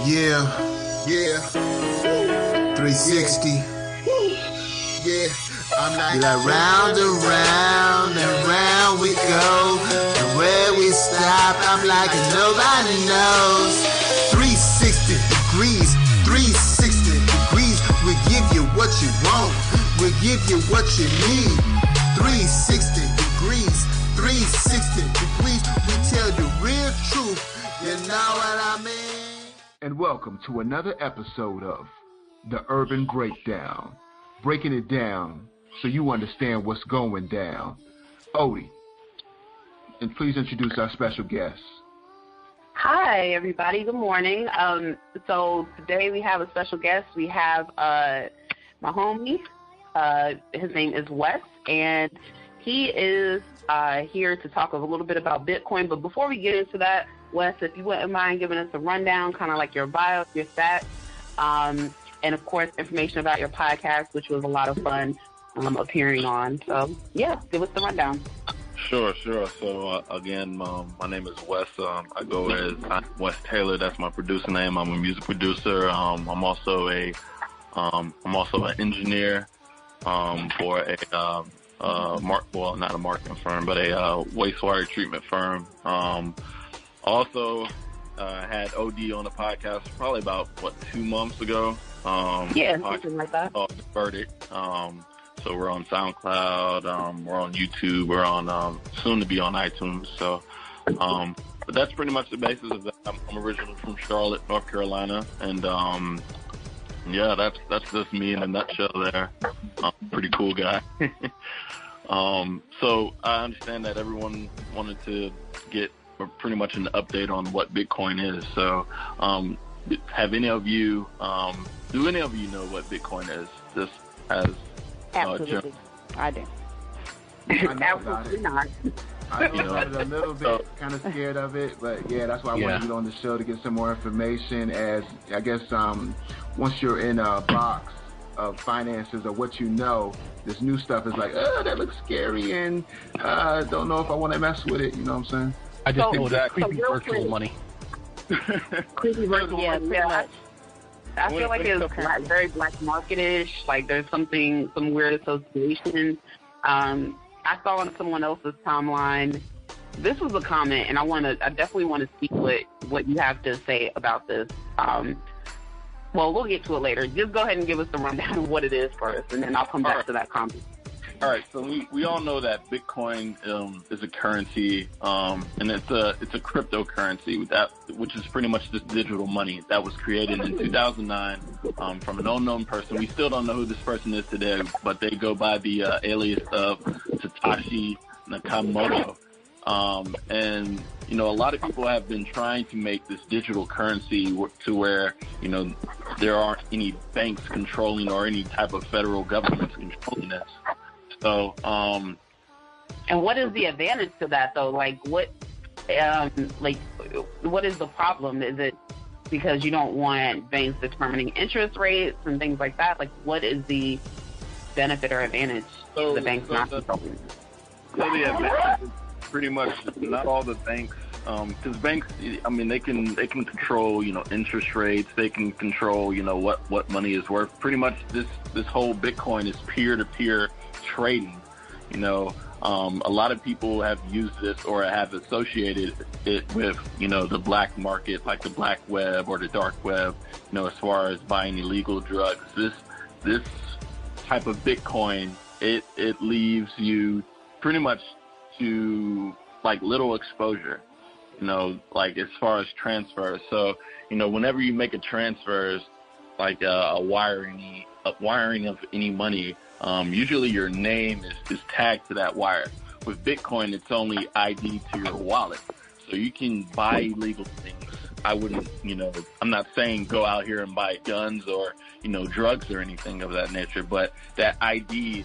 Yeah, 360. Yeah, I'm not Like round and round and round we go. And where we stop, I'm like nobody knows. 360 degrees, 360 degrees. We give you what you want, we give you what you need. 360 degrees, 360 degrees. We tell the real truth, you know what I mean? And welcome to another episode of The Urban Breakdown, breaking it down so you understand what's going down. Odie, and please introduce our special guest. Hi, everybody. Good morning. So today we have a special guest. We have my homie. His name is Wes, and he is here to talk a little bit about Bitcoin. But before we get into that, Wes, if you wouldn't mind giving us a rundown, kind of like your bio, your stats, and, of course, information about your podcast, which was a lot of fun appearing on. So, yeah, give us the rundown. Sure. So, again, my name is Wes. I go as Wes Taylor. That's my producer name. I'm a music producer. I'm also an engineer for a not a marketing firm, but a wastewater treatment firm. Also, had OD on the podcast probably about 2 months ago. Something like that. The Verdict. So we're on SoundCloud, we're on YouTube, we're on soon to be on iTunes. So, but that's pretty much the basis of that. I'm originally from Charlotte, North Carolina, and yeah, that's just me in a nutshell. There, pretty cool guy. So I understand that everyone wanted to get pretty much an update on what Bitcoin is. So, have any of you? Do any of you know what Bitcoin is? Just as Absolutely. I do. Absolutely not. I know about it a little bit, kind of scared of it, but yeah, that's why I wanted to get on the show to get some more information. As I guess once you're in a box of finances or what you know, this new stuff is like, that looks scary, and I don't know if I want to mess with it. You know what I'm saying? I just know that creepy virtual money. Creepy virtual money. Yeah. I feel like it's very black market-ish, like there's some weird association. I saw on someone else's timeline, this was a comment, and I definitely want to see what you have to say about this. Well, we'll get to it later. Just go ahead and give us the rundown of what it is first, and then I'll come back to that comment. All right, so we all know that Bitcoin is a currency, and it's a cryptocurrency which is pretty much just digital money that was created in 2009 from an unknown person. We still don't know who this person is today, but they go by the alias of Satoshi Nakamoto. And a lot of people have been trying to make this digital currency to where there aren't any banks controlling or any type of federal government controlling this. So, and what is the advantage to that, though? Like, what is the problem? Is it because you don't want banks determining interest rates and things like that? Like, what is the benefit or advantage to the banks not controlling? So the advantage is pretty much not all the banks, because banks, they can control, interest rates. They can control, what money is worth. Pretty much this whole Bitcoin is peer-to-peer trading. A lot of people have used this or have associated it with, the black market, like the black web or the dark web, as far as buying illegal drugs. This type of Bitcoin, it leaves you pretty much to like little exposure, like as far as transfers. So, whenever you make a transfer, like a wiring of any money, usually your name is tagged to that wire. With Bitcoin, it's only ID to your wallet. So you can buy illegal things. I wouldn't, I'm not saying go out here and buy guns or, drugs or anything of that nature, but that ID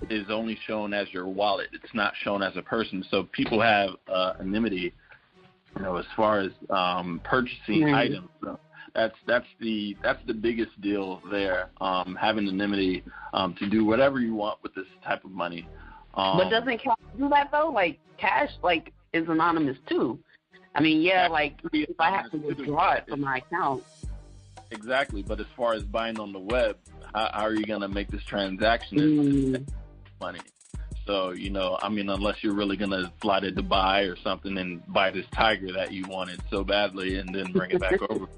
is only shown as your wallet. It's not shown as a person. So people have anonymity, as far as purchasing items. So that's the biggest deal there. Having anonymity to do whatever you want with this type of money. But doesn't cash do that though? Like cash, is anonymous too. I mean, like if I have to withdraw it from my account, Exactly, but as far as buying on the web, how are you going to make this transaction? Money. So, unless you're really going to fly to Dubai or something and buy this tiger that you wanted so badly and then bring it back over.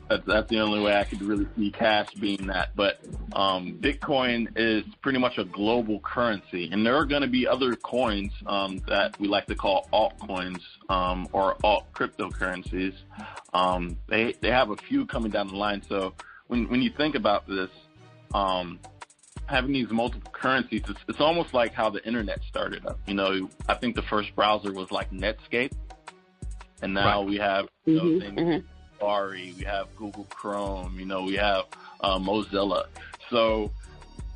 That's the only way I could really see cash being that. But Bitcoin is pretty much a global currency, and there are going to be other coins that we like to call altcoins or alt cryptocurrencies. They have a few coming down the line. So when you think about this, having these multiple currencies, it's almost like how the internet started up. I think the first browser was like Netscape, and now we have things. Safari, we have Google Chrome, we have Mozilla. So,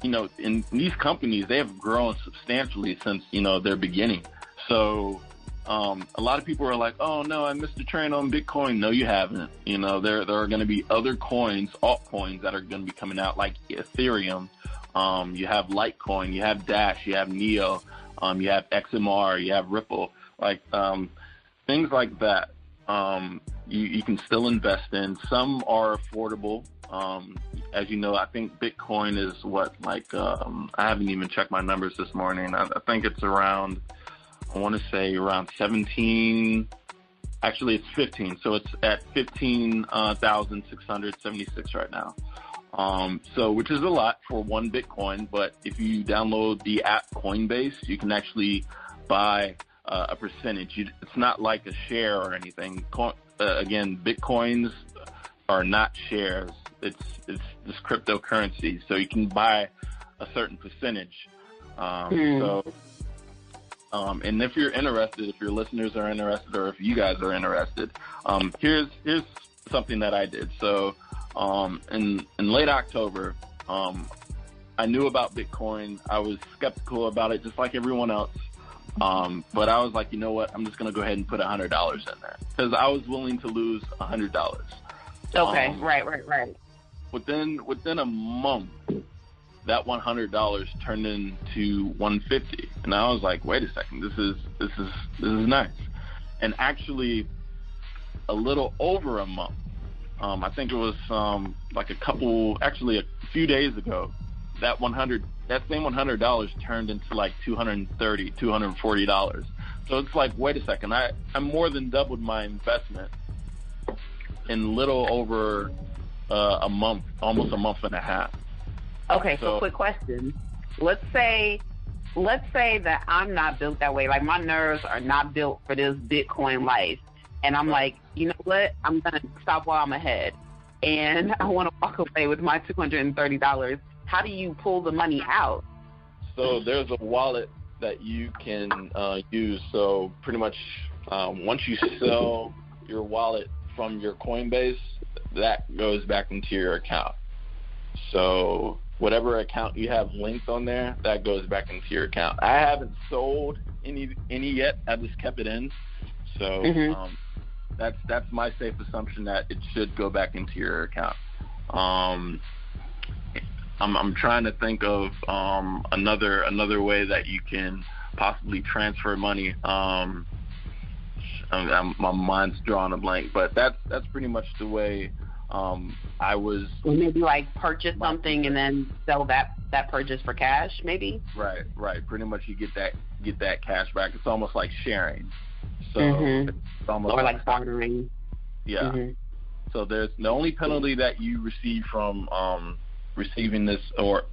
in these companies, they have grown substantially since, their beginning. So, a lot of people are like, oh, no, I missed the train on Bitcoin. No, you haven't. There are going to be other coins, altcoins, that are going to be coming out, like Ethereum. You have Litecoin, you have Dash, you have Neo, you have XMR, you have Ripple, things like that. You can still invest in. Some are affordable. As you know, I think Bitcoin is I haven't even checked my numbers this morning. I think it's around, I want to say around 17. Actually, it's 15. So it's at 15,676 right now. Which is a lot for one Bitcoin. But if you download the app Coinbase, you can actually buy a percentage. It's not like a share or anything. Again, Bitcoins are not shares. It's this cryptocurrency. So you can buy a certain percentage. And if you're interested, if your listeners are interested, or if you guys are interested, here's something that I did. So in late October, I knew about Bitcoin. I was skeptical about it, just like everyone else. But I was like, you know what? I'm just going to go ahead and put $100 in there because I was willing to lose $100. Okay, right. Within a month, that $100 turned into $150, and I was like, wait a second, this is nice. And actually, a little over a month, I think it was a few days ago, that same $100 turned into like $230, $240. So it's like, wait a second, I more than doubled my investment in little over a month, almost a month and a half. Okay, so quick question. Let's say that I'm not built that way. Like, my nerves are not built for this Bitcoin life. And I'm like, you know what? I'm going to stop while I'm ahead. And I want to walk away with my $230. How do you pull the money out? So there's a wallet that you can use. So pretty much once you sell your wallet from your Coinbase, that goes back into your account. So whatever account you have linked on there, that goes back into your account. I haven't sold any yet. I just kept it in. So that's my safe assumption that it should go back into your account. I'm trying to think of another way that you can possibly transfer money. My mind's drawing a blank, but that's pretty much the way I was. Maybe like purchase something and then sell that purchase for cash, maybe. Right. Pretty much you get that cash back. It's almost like sharing. So it's almost like bartering. Yeah. So there's the only penalty that you receive from receiving this or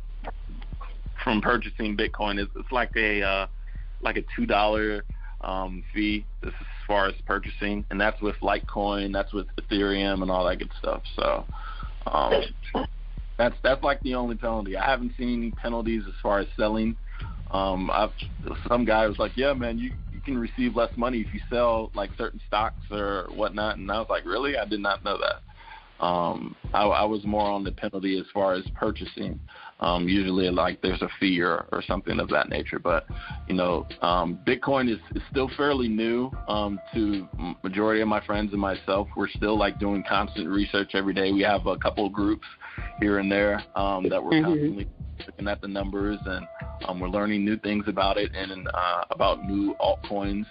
from purchasing Bitcoin is it's like a $2 fee. This is as far as purchasing, and that's with Litecoin, that's with Ethereum, and all that good stuff. So that's like the only penalty. I haven't seen any penalties as far as selling. Some guy was like, yeah, man, you can receive less money if you sell like certain stocks or whatnot, and I was like, really? I did not know that. I was more on the penalty as far as purchasing. Usually like there's a fee or something of that nature. But, Bitcoin is still fairly new to majority of my friends and myself. We're still like doing constant research every day. We have a couple of groups here and there that we're constantly looking at the numbers, and we're learning new things about it and about new altcoins.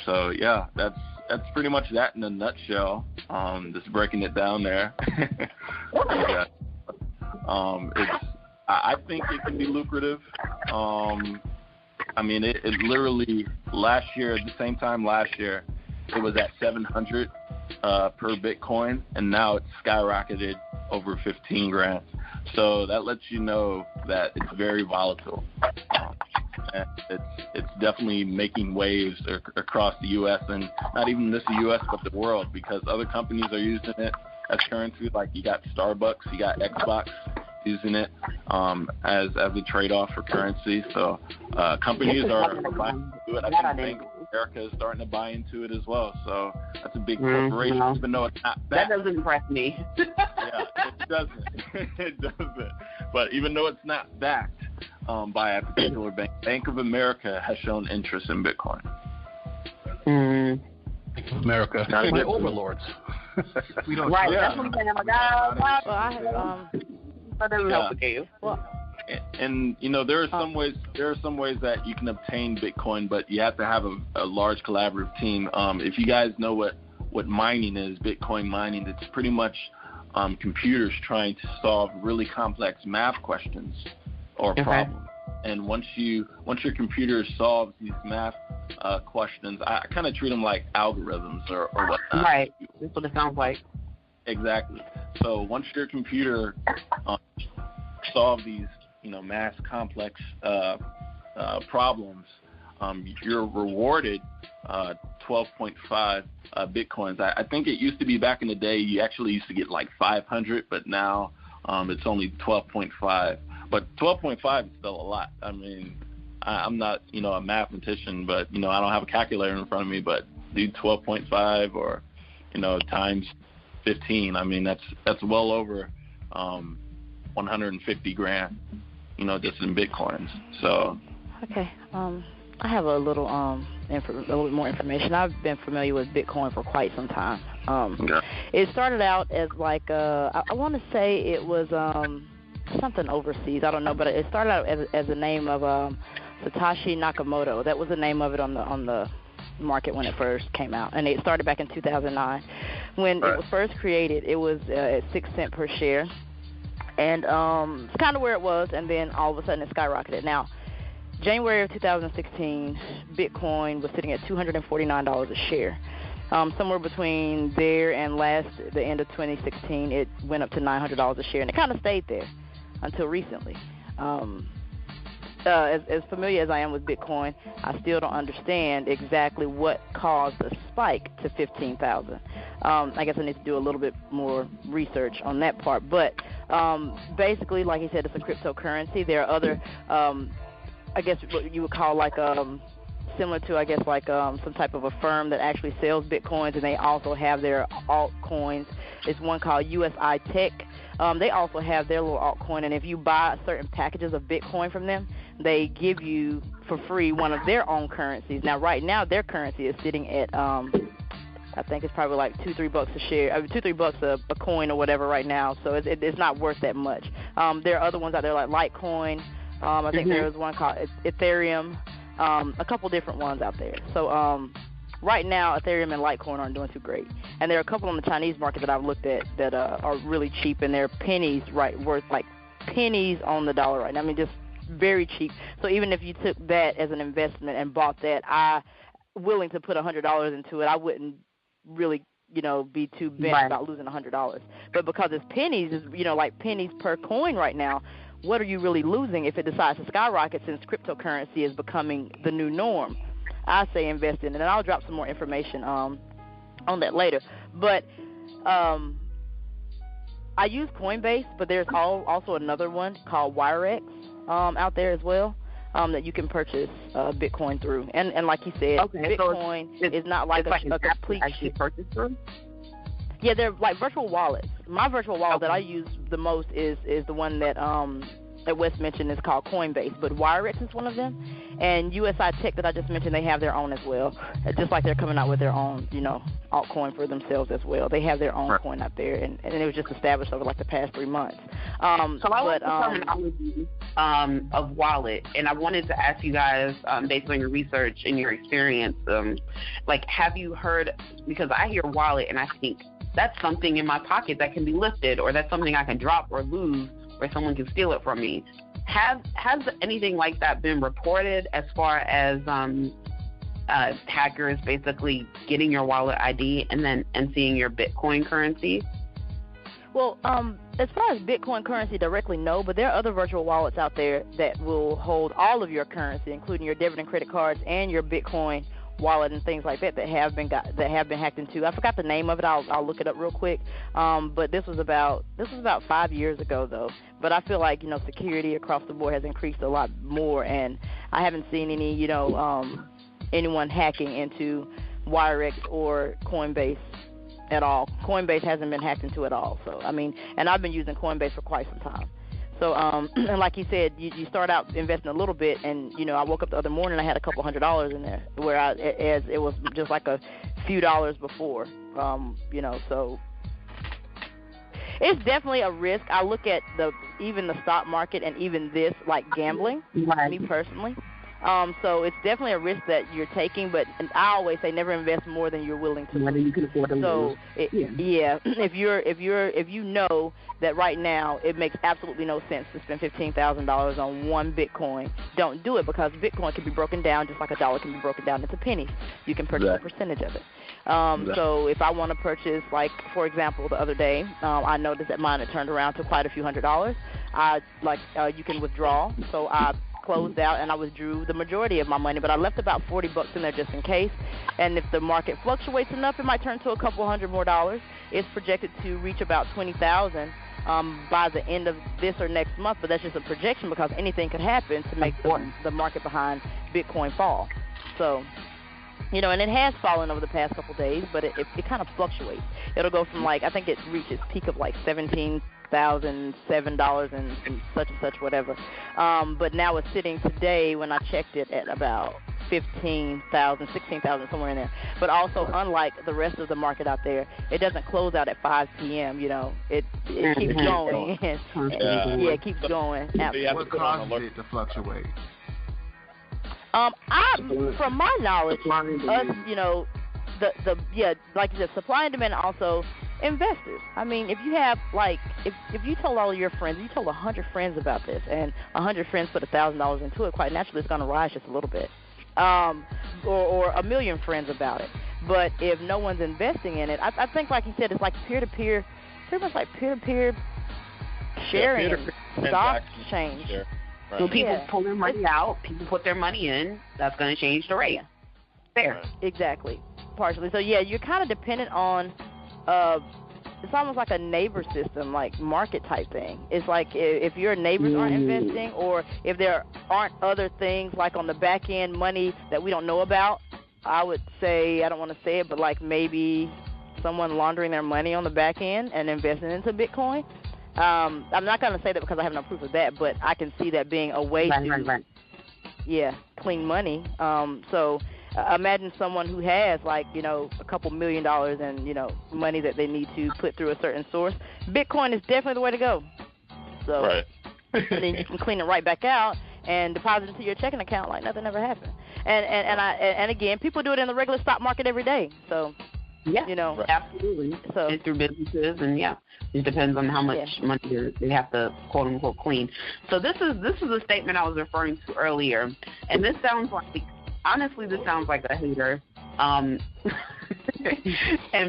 So yeah, that's that's pretty much that in a nutshell. Just breaking it down there. Yeah. I think it can be lucrative. I mean, it literally last year, at the same time last year, it was at 700 per Bitcoin, and now it's skyrocketed over 15 grand. So that lets you know that it's very volatile. And it's definitely making waves across the U.S. and not even just the U.S. but the world, because other companies are using it as currency. Like you got Starbucks, you got Xbox using it as a trade-off for currency. So companies are buying into it. I think Bank of America is starting to buy into it as well. So that's a big corporation, even though it's not backed. That doesn't impress me. Yeah, it doesn't. It doesn't. But even though it's not backed by a particular bank, Bank of America has shown interest in Bitcoin. Bank of America. They're overlords. We don't right. That's what I'm saying. That doesn't help with you. And you know, there are some ways that you can obtain Bitcoin, but you have to have a large collaborative team. If you guys know what mining is, Bitcoin mining, it's pretty much computers trying to solve really complex math questions or problems. And once your computer solves these math questions, I kind of treat them like algorithms or whatnot. Right. That's what it sounds like. Exactly. So once your computer solve these, math complex problems, you're rewarded 12.5 Bitcoins. I think it used to be back in the day you actually used to get like 500, but now it's only 12.5. But 12.5 is still a lot. I mean, I'm not, a mathematician, but, I don't have a calculator in front of me, but do 12.5 or, times 15. I mean, that's well over 150 grand, just in Bitcoins. So. Okay. I have a little bit more information. I've been familiar with Bitcoin for quite some time. It started out as like I want to say it was something overseas. I don't know, but it started out as the name of Satoshi Nakamoto. That was the name of it on the market when it first came out, and it started back in 2009. When it was first created, it was at 6 cents per share, and it's kind of where it was, and then all of a sudden it skyrocketed. Now, January of 2016, Bitcoin was sitting at $249 a share. Somewhere between there and the end of 2016, it went up to $900 a share, and it kind of stayed there until recently. As familiar as I am with Bitcoin, I still don't understand exactly what caused the spike to 15,000. I guess I need to do a little bit more research on that part. But basically, like he said, it's a cryptocurrency. There are other, I guess what you would call like similar to, I guess, like some type of a firm that actually sells Bitcoins, and they also have their altcoins. There's one called USI Tech. They also have their little altcoin, and if you buy certain packages of Bitcoin from them, they give you for free one of their own currencies. Now, right now, their currency is sitting at, I think it's probably like $2-3 a share, $2-3 a coin or whatever right now. So it's not worth that much. There are other ones out there like Litecoin. I think there was one called Ethereum. A couple different ones out there. So right now, Ethereum and Litecoin aren't doing too great. And there are a couple on the Chinese market that I've looked at that are really cheap, and they're pennies, worth like pennies on the dollar right now. I mean, just very cheap. So even if you took that as an investment and bought that, I'm willing to put $100 into it. I wouldn't really, be too bent about losing $100. But because it's pennies, like pennies per coin right now, what are you really losing if it decides to skyrocket, since cryptocurrency is becoming the new norm? I say invest in it, and I'll drop some more information on that later. But I use Coinbase, but there's also another one called Wirex out there as well that you can purchase Bitcoin through. And like you said, Bitcoin is not like a complete actually purchase through. Yeah, they're like virtual wallets. My virtual wallet that I use the most is the one that Wes mentioned is called Coinbase, but Wirex is one of them. And USI Tech that I just mentioned, they have their own as well. Just like they're coming out with their own, altcoin for themselves as well. They have their own coin out there, and it was just established over like the past 3 months. So I like the terminology of wallet, and I wanted to ask you guys, based on your research and your experience, like, have you heard, because I hear wallet and I think that's something in my pocket that can be lifted, or that's something I can drop or lose, or someone can steal it from me. Has anything like that been reported as far as hackers basically getting your wallet ID and seeing your Bitcoin currency? Well, as far as Bitcoin currency directly, no, but there are other virtual wallets out there that will hold all of your currency, including your debit and credit cards and your Bitcoin wallet and things like that have been hacked into. I forgot the name of it. I'll look it up real quick. But this was about 5 years ago, though. But I feel like, security across the board has increased a lot more, and I haven't seen any anyone hacking into Wirex or Coinbase at all. Coinbase hasn't been hacked into at all. So, and I've been using Coinbase for quite some time. So, and like you said, you start out investing a little bit, and, I woke up the other morning, I had a couple $100 in there, whereas it was just like a few dollars before, so it's definitely a risk. I look at even the stock market and even this like gambling, right. Me personally. So it's definitely a risk that you're taking, but I always say never invest more than you're willing to. More than you can afford to lose. So if you know that right now it makes absolutely no sense to spend $15,000 on one Bitcoin, don't do it, because Bitcoin can be broken down just like a dollar can be broken down into pennies. You can purchase a percentage of it. So if I want to purchase, like, for example, the other day, I noticed that mine had turned around to quite a few $100s. You can withdraw. So I closed out and I withdrew the majority of my money, but I left about $40 in there just in case. And if the market fluctuates enough, it might turn to a couple $100 more. It's projected to reach about $20,000 by the end of this or next month, but that's just a projection because anything could happen to make the market behind Bitcoin fall. So, and it has fallen over the past couple days, but it kind of fluctuates. It'll go from I think it reached its peak of $17,007 and such whatever. But now it's sitting today, when I checked it, at about 15,000, 16,000, somewhere in there. But also, unlike the rest of the market out there, it doesn't close out at 5 p.m. It keeps going. It keeps going. What causes it to fluctuate? From my knowledge, like you said, supply and demand, also investors. If you have if you told all of your friends, you told 100 friends about this, and 100 friends put $1,000 into it, quite naturally it's going to rise just a little bit, or 1 million friends about it. But if no one's investing in it, I think, like you said, it's like peer-to-peer, pretty much like peer-to-peer sharing, stock change. Sure. Right. So people pull their money out, people put their money in, that's going to change the rate. Fair. Exactly. Partially. So, you're kind of dependent on, it's almost like a neighbor system, like market type thing. It's like if your neighbors aren't investing, or if there aren't other things like on the back end, money that we don't know about, I would say, I don't want to say it, but like maybe someone laundering their money on the back end and investing into Bitcoin. I'm not going to say that because I have no proof of that, but I can see that being a way to clean money. So imagine someone who has a couple $1 million and, money that they need to put through a certain source. Bitcoin is definitely the way to go. So right. And then you can clean it right back out and deposit into your checking account like nothing ever happened. And again, people do it in the regular stock market every day. So absolutely. So and through businesses, and it depends on how much money they have to quote unquote clean. So this is a statement I was referring to earlier, and this sounds like, honestly, this sounds like a hater. And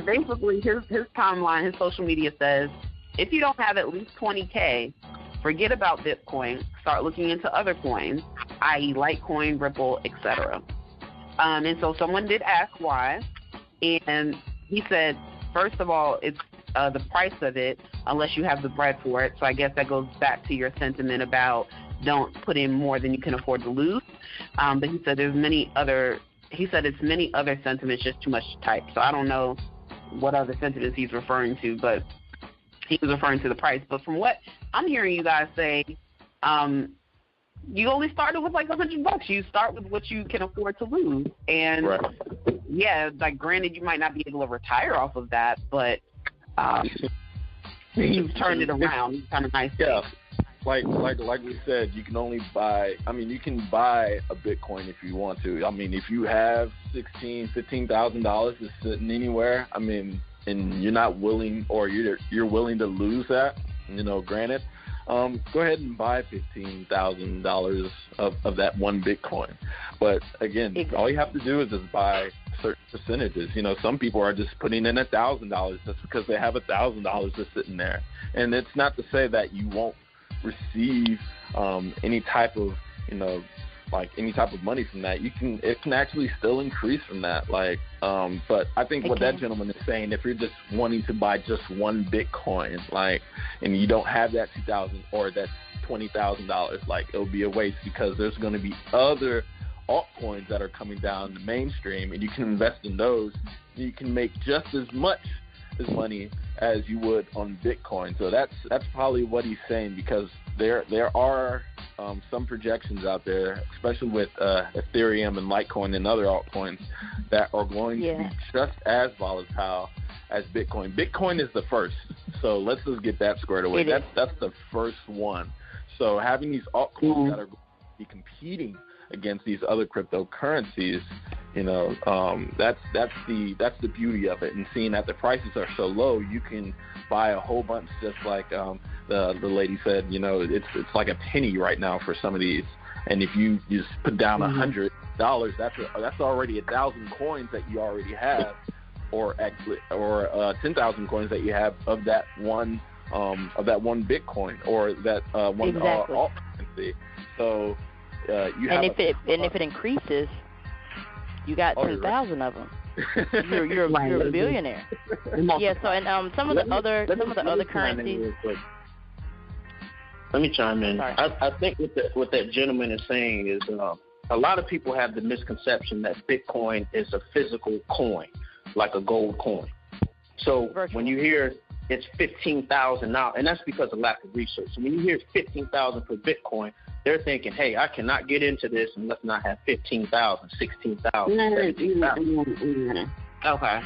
basically, his timeline, his social media says, if you don't have at least 20K, forget about Bitcoin. Start looking into other coins, i.e., Litecoin, Ripple, etc. And so someone did ask why. And he said, first of all, it's the price of it, unless you have the bread for it. So I guess that goes back to your sentiment about don't put in more than you can afford to lose. But he said it's many other sentiments, just too much to type. So I don't know what other sentiments he's referring to, but he was referring to the price. But from what I'm hearing you guys say, you only started with $100. You start with what you can afford to lose. And granted, you might not be able to retire off of that, but you've turned it around. It's kind of nice. Yeah. like we said, you can only buy. I mean, you can buy a Bitcoin if you want to. I mean, if you have $15,000 just sitting anywhere, I mean, and you're not willing, or you're willing to lose that, granted, go ahead and buy $15,000 of that one Bitcoin. But again, all you have to do is just buy certain percentages. Some people are just putting in $1,000 just because they have $1,000 just sitting there. And it's not to say that you won't receive any type of any type of money from that. It can actually still increase from that. But I think what that gentleman is saying, if you're just wanting to buy just one Bitcoin, and you don't have that $2,000 or that $20,000, it'll be a waste, because there's going to be other altcoins that are coming down the mainstream, and you can invest in those. And you can make just as much money as you would on Bitcoin. So that's probably what he's saying, because there are some projections out there, especially with Ethereum and Litecoin and other altcoins, that are going to be just as volatile as Bitcoin. Bitcoin is the first, so let's just get that squared away. That's the first one. So having these altcoins that are going to be competing against these other cryptocurrencies, that's the beauty of it. And seeing that the prices are so low, you can buy a whole bunch, just like the lady said. It's like a penny right now for some of these. And if you just put down $100, that's already 1,000 coins that you already have, or 10,000 coins that you have of that one Bitcoin, or that one altcoin. So you have. And if it increases, you got 10,000 of them. You're a billionaire. Yeah. So and some of the other currencies. Let me chime in. Sorry. I think what that gentleman is saying is a lot of people have the misconception that Bitcoin is a physical coin, like a gold coin. So when you hear it's $15,000 now, and that's because of lack of research. So when you hear $15,000 for Bitcoin, they're thinking, hey, I cannot get into this unless I have $15,000, $16,000, $17,000.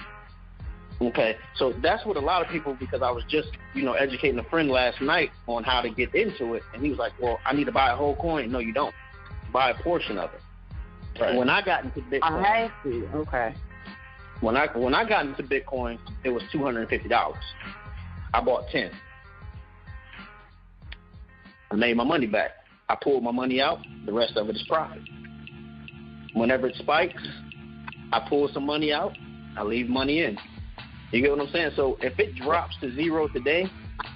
Okay. So that's what a lot of people, because I was just, educating a friend last night on how to get into it, and he was like, well, I need to buy a whole coin. No, you don't. Buy a portion of it. Right. When I got into Bitcoin. I see. Okay. When I got into Bitcoin, it was $250. I bought 10. I made my money back. I pulled my money out. The rest of it is profit. Whenever it spikes, I pull some money out. I leave money in. You get what I'm saying? So if it drops to zero today,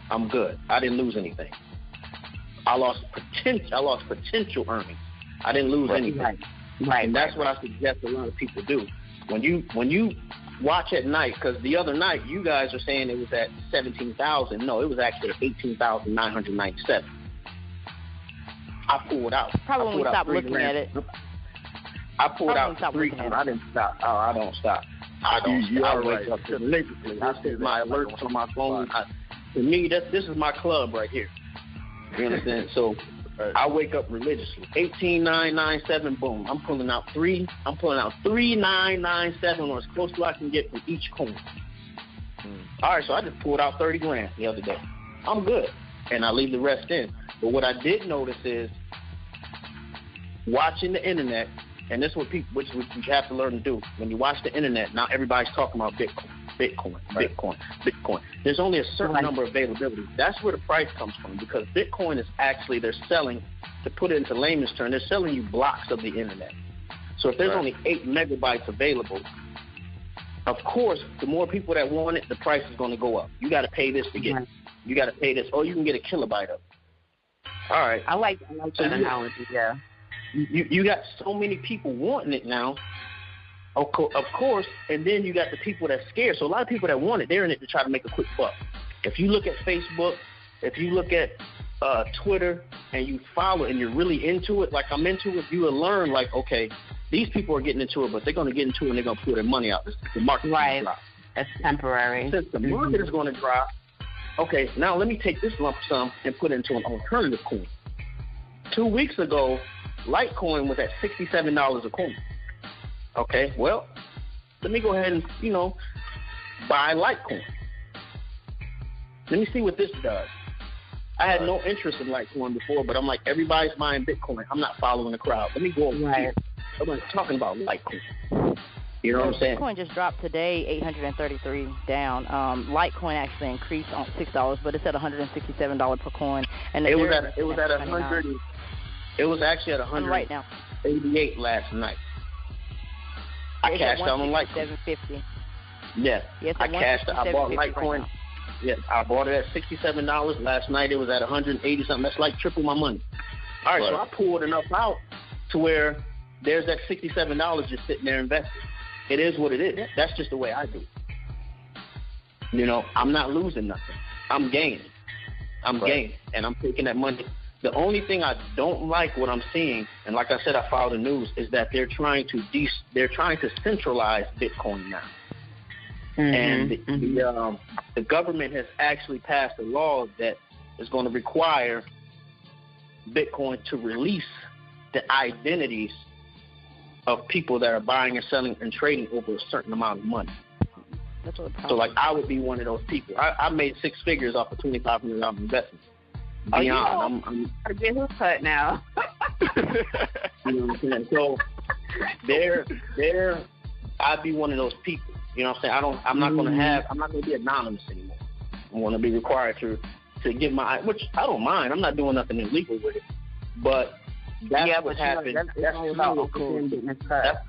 I'm good. I didn't lose anything. I lost potential earnings. I didn't lose anything. Right. And that's what I suggest a lot of people do. When you watch at night, because the other night you guys are saying it was at 17,000. No, it was actually 18,997. I pulled out. Probably when we stopped looking at it. I pulled out 3. I didn't stop. Oh, I don't stop. I don't. I wake up religiously. I set my alerts on my phone. To me, this is my club right here. You understand? So I wake up religiously. 18,997. Boom. I'm pulling out 3. I'm pulling out 3,997, or as close to I can get from each coin. All right. So I just pulled out 30 grand the other day. I'm good, and I leave the rest in. But what I did notice is watching the internet, and this is what you have to learn to do. When you watch the internet, now everybody's talking about Bitcoin. There's only a certain number of availability. That's where the price comes from, because Bitcoin is actually, they're selling, to put it into layman's terms, they're selling you blocks of the internet. So if there's only 8 megabytes available, of course, the more people that want it, the price is going to go up. You got to pay this to get it. You got to pay this, or you can get a kilobyte of it. All right. I like that analogy, yeah. You got so many people wanting it now, of course, and then you got the people that's scared. So a lot of people that want it, they're in it to try to make a quick buck. If you look at Facebook, if you look at Twitter, and you follow and you're really into it, like I'm into it, you will learn, like, okay, these people are getting into it, but they're going to get into it and they're going to put their money out. The market is going to drop. It's temporary. Since the market is going to drop, okay, now let me take this lump sum and put it into an alternative coin. 2 weeks ago, Litecoin was at $67 a coin. Okay, well, let me go ahead and, buy Litecoin. Let me see what this does. I had no interest in Litecoin before, but I'm like, everybody's buying Bitcoin. I'm not following the crowd. Let me go over here. I'm talking about Litecoin. You know what I'm saying? Bitcoin just dropped today, 833 down. Litecoin actually increased on $6, but it's at $167 per coin. And it was at 100. It was actually at 100 right now. 88 last night. I cashed out on Litecoin. $750. Yes, I cashed out. I bought Litecoin. Right, yes, I bought it at $67. Last night it was at 180 something. That's like triple my money. All right, so I pulled enough out to where there's that $67 just sitting there invested. It is what it is. That's just the way I do. You know, I'm not losing nothing. I'm gaining. I'm gaining, and I'm taking that money. The only thing I don't like what I'm seeing, and like I said, I follow the news, is that they're trying to centralize Bitcoin now. And the government has actually passed a law that is going to require Bitcoin to release the identities of people that are buying and selling and trading over a certain amount of money. So, like, I would be one of those people. I made 6 figures off of $2,500 investment. I'm gotta get his cut now. You know what I'm saying? So, I'd be one of those people. You know what I'm saying? I'm not going to be anonymous anymore. I'm going to be required to give my, which I don't mind. I'm not doing nothing illegal with it. But that's what happened. That's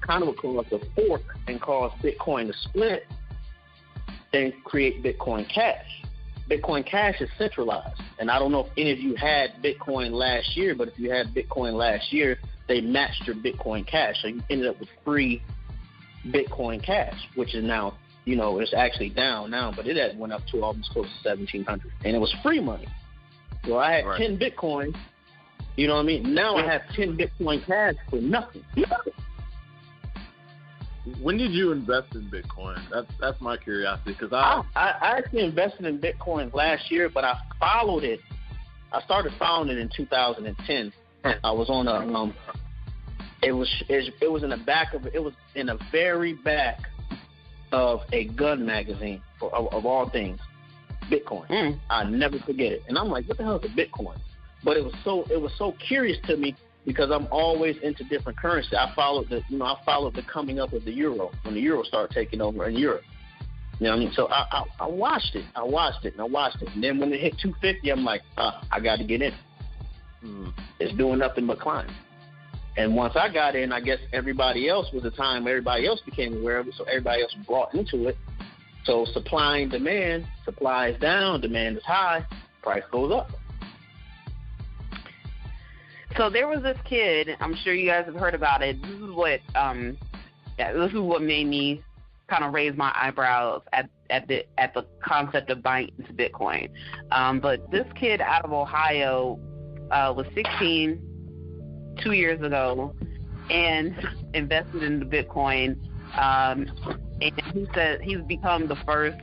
kind of what caused the fork and caused Bitcoin to split and create Bitcoin Cash. Bitcoin Cash is centralized. And I don't know if any of you had Bitcoin last year, but if you had Bitcoin last year, they matched your Bitcoin Cash. So you ended up with free Bitcoin Cash, which is now, you know, it's actually down now, but it had went up to almost close to $1,700, and it was free money. So I had 10 Bitcoin, you know what I mean? Now I have 10 Bitcoin Cash for nothing. When did you invest in Bitcoin? That's my curiosity, because I actually invested in Bitcoin last year, but I followed it. I started following it in 2010. I was on a It was in the back of it was in the very back of a gun magazine of all things, Bitcoin. I never forget it, and I'm like, what the hell is a Bitcoin? But it was so curious to me because I'm always into different currency. I followed the coming up of the euro when the euro started taking over in Europe. You know what I mean? So I watched it, and then when it hit 250, I'm like, I got to get in. It's doing nothing but climbing. And once I got in, I guess everybody else became aware of it, so everybody else brought into it. So supply and demand, supply is down, demand is high, price goes up. So there was this kid, I'm sure you guys have heard about it. This is what made me kind of raise my eyebrows at the concept of buying into Bitcoin. But this kid out of Ohio was 16 2 years ago and invested in the Bitcoin, and he said he's become the first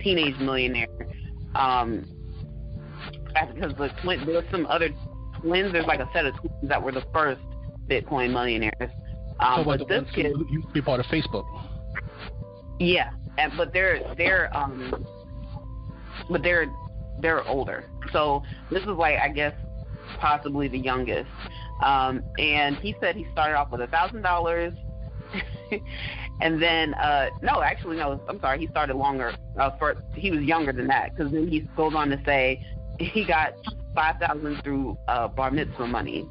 teenage millionaire. Because there's some other twins. There's like a set of twins that were the first Bitcoin millionaires. But this kid used to be part of Facebook. Yeah, but they're older. So this is like, I guess, possibly the youngest. And he said he started off with $1,000, and then he started longer. He was younger than that, because then he goes on to say he got $5,000 through bar mitzvah money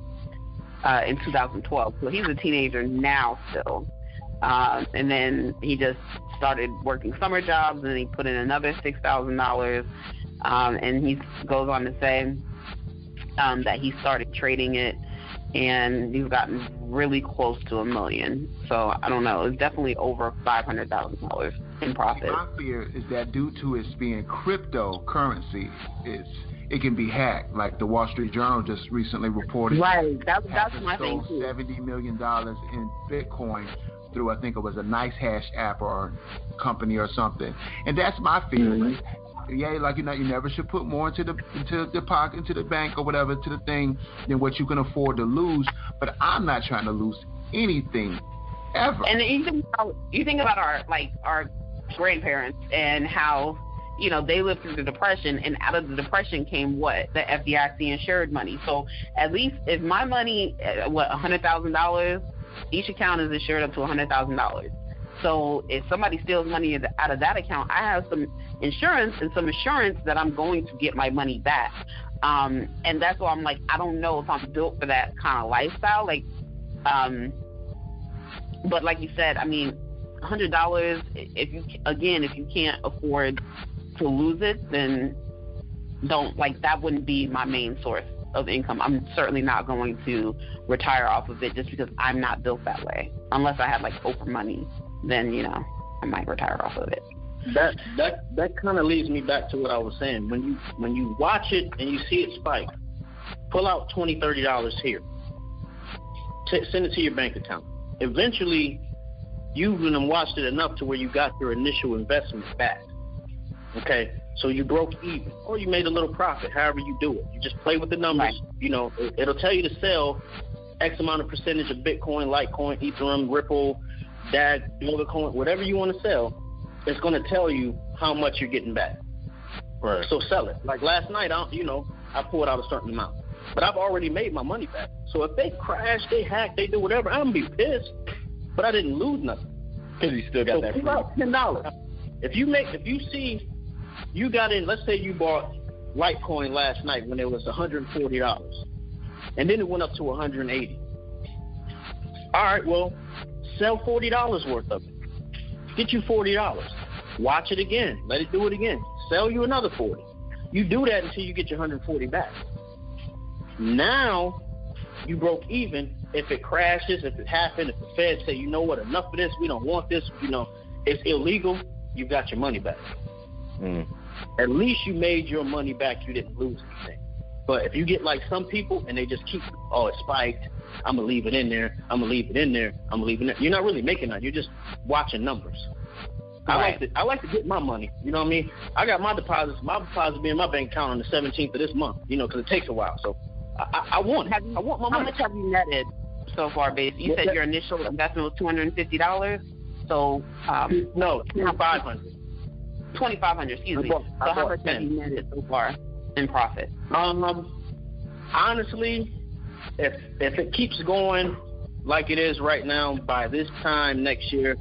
in 2012. So he's a teenager now still, and then he just started working summer jobs, and then he put in another $6,000, and he goes on to say that he started trading it, and he's gotten really close to $1 million. So I don't know. It's definitely over $500,000 in profit. My fear is that due to its being cryptocurrency, it can be hacked. Like the Wall Street Journal just recently reported. Right. That's my thing too. $70 million in Bitcoin through, I think it was a Nice Hash app or company or something. And that's my fear. Mm-hmm. Yeah, like, you never should put more into the pocket, into the bank or whatever, to the thing, than what you can afford to lose. But I'm not trying to lose anything ever. And you think about our grandparents and how they lived through the Depression, and out of the Depression came what? The FDIC insured money. So at least if my money, $100,000, each account is insured up to $100,000. So if somebody steals money out of that account, I have some insurance and some assurance that I'm going to get my money back. And that's why I'm like, I don't know if I'm built for that kind of lifestyle. But like you said, I mean, $100, if you can't afford to lose it, then that wouldn't be my main source of income. I'm certainly not going to retire off of it just because I'm not built that way. Unless I had Oprah money, then I might retire off of it. That kind of leads me back to what I was saying. When you watch it and you see it spike, pull out $20, $30 here. Send it to your bank account. Eventually, you've watched it enough to where you got your initial investment back. Okay, so you broke even, or you made a little profit. However you do it, you just play with the numbers. Right. It'll tell you to sell X amount of percentage of Bitcoin, Litecoin, Ethereum, Ripple, DAG, Dogecoin, whatever you want to sell. It's going to tell you how much you're getting back. Right. So sell it. Like last night, I pulled out a certain amount, but I've already made my money back. So if they crash, they hack, they do whatever, I'm gonna be pissed. But I didn't lose nothing. Because you still got that. Pull out $10. If you see, you got in. Let's say you bought Litecoin last night when it was $140, and then it went up to $180. All right, well, sell $40 worth of it. Get you $40. Watch it again. Let it do it again. Sell you another $40. You do that until you get your $140 back. Now you broke even. If it crashes, if it happened, if the Fed say, you know what, enough of this, we don't want this, it's illegal, you got your money back. At least you made your money back. You didn't lose anything. But if you get like some people and they just keep, it spiked, I'm going to leave it in there, I'm going to leave it in there, I'm going to leave it in there. You're not really making that. You're just watching numbers. Right. I like to get my money. You know what I mean? I got my deposits. My deposit be in my bank account on the 17th of this month, because it takes a while. So I want my money. How much have you netted so far, base? You said your initial investment was $250. So no, $2,500. $2,500. Excuse me. So how much have you netted so far in profit? Honestly, if it keeps going like it is right now, by this time next year,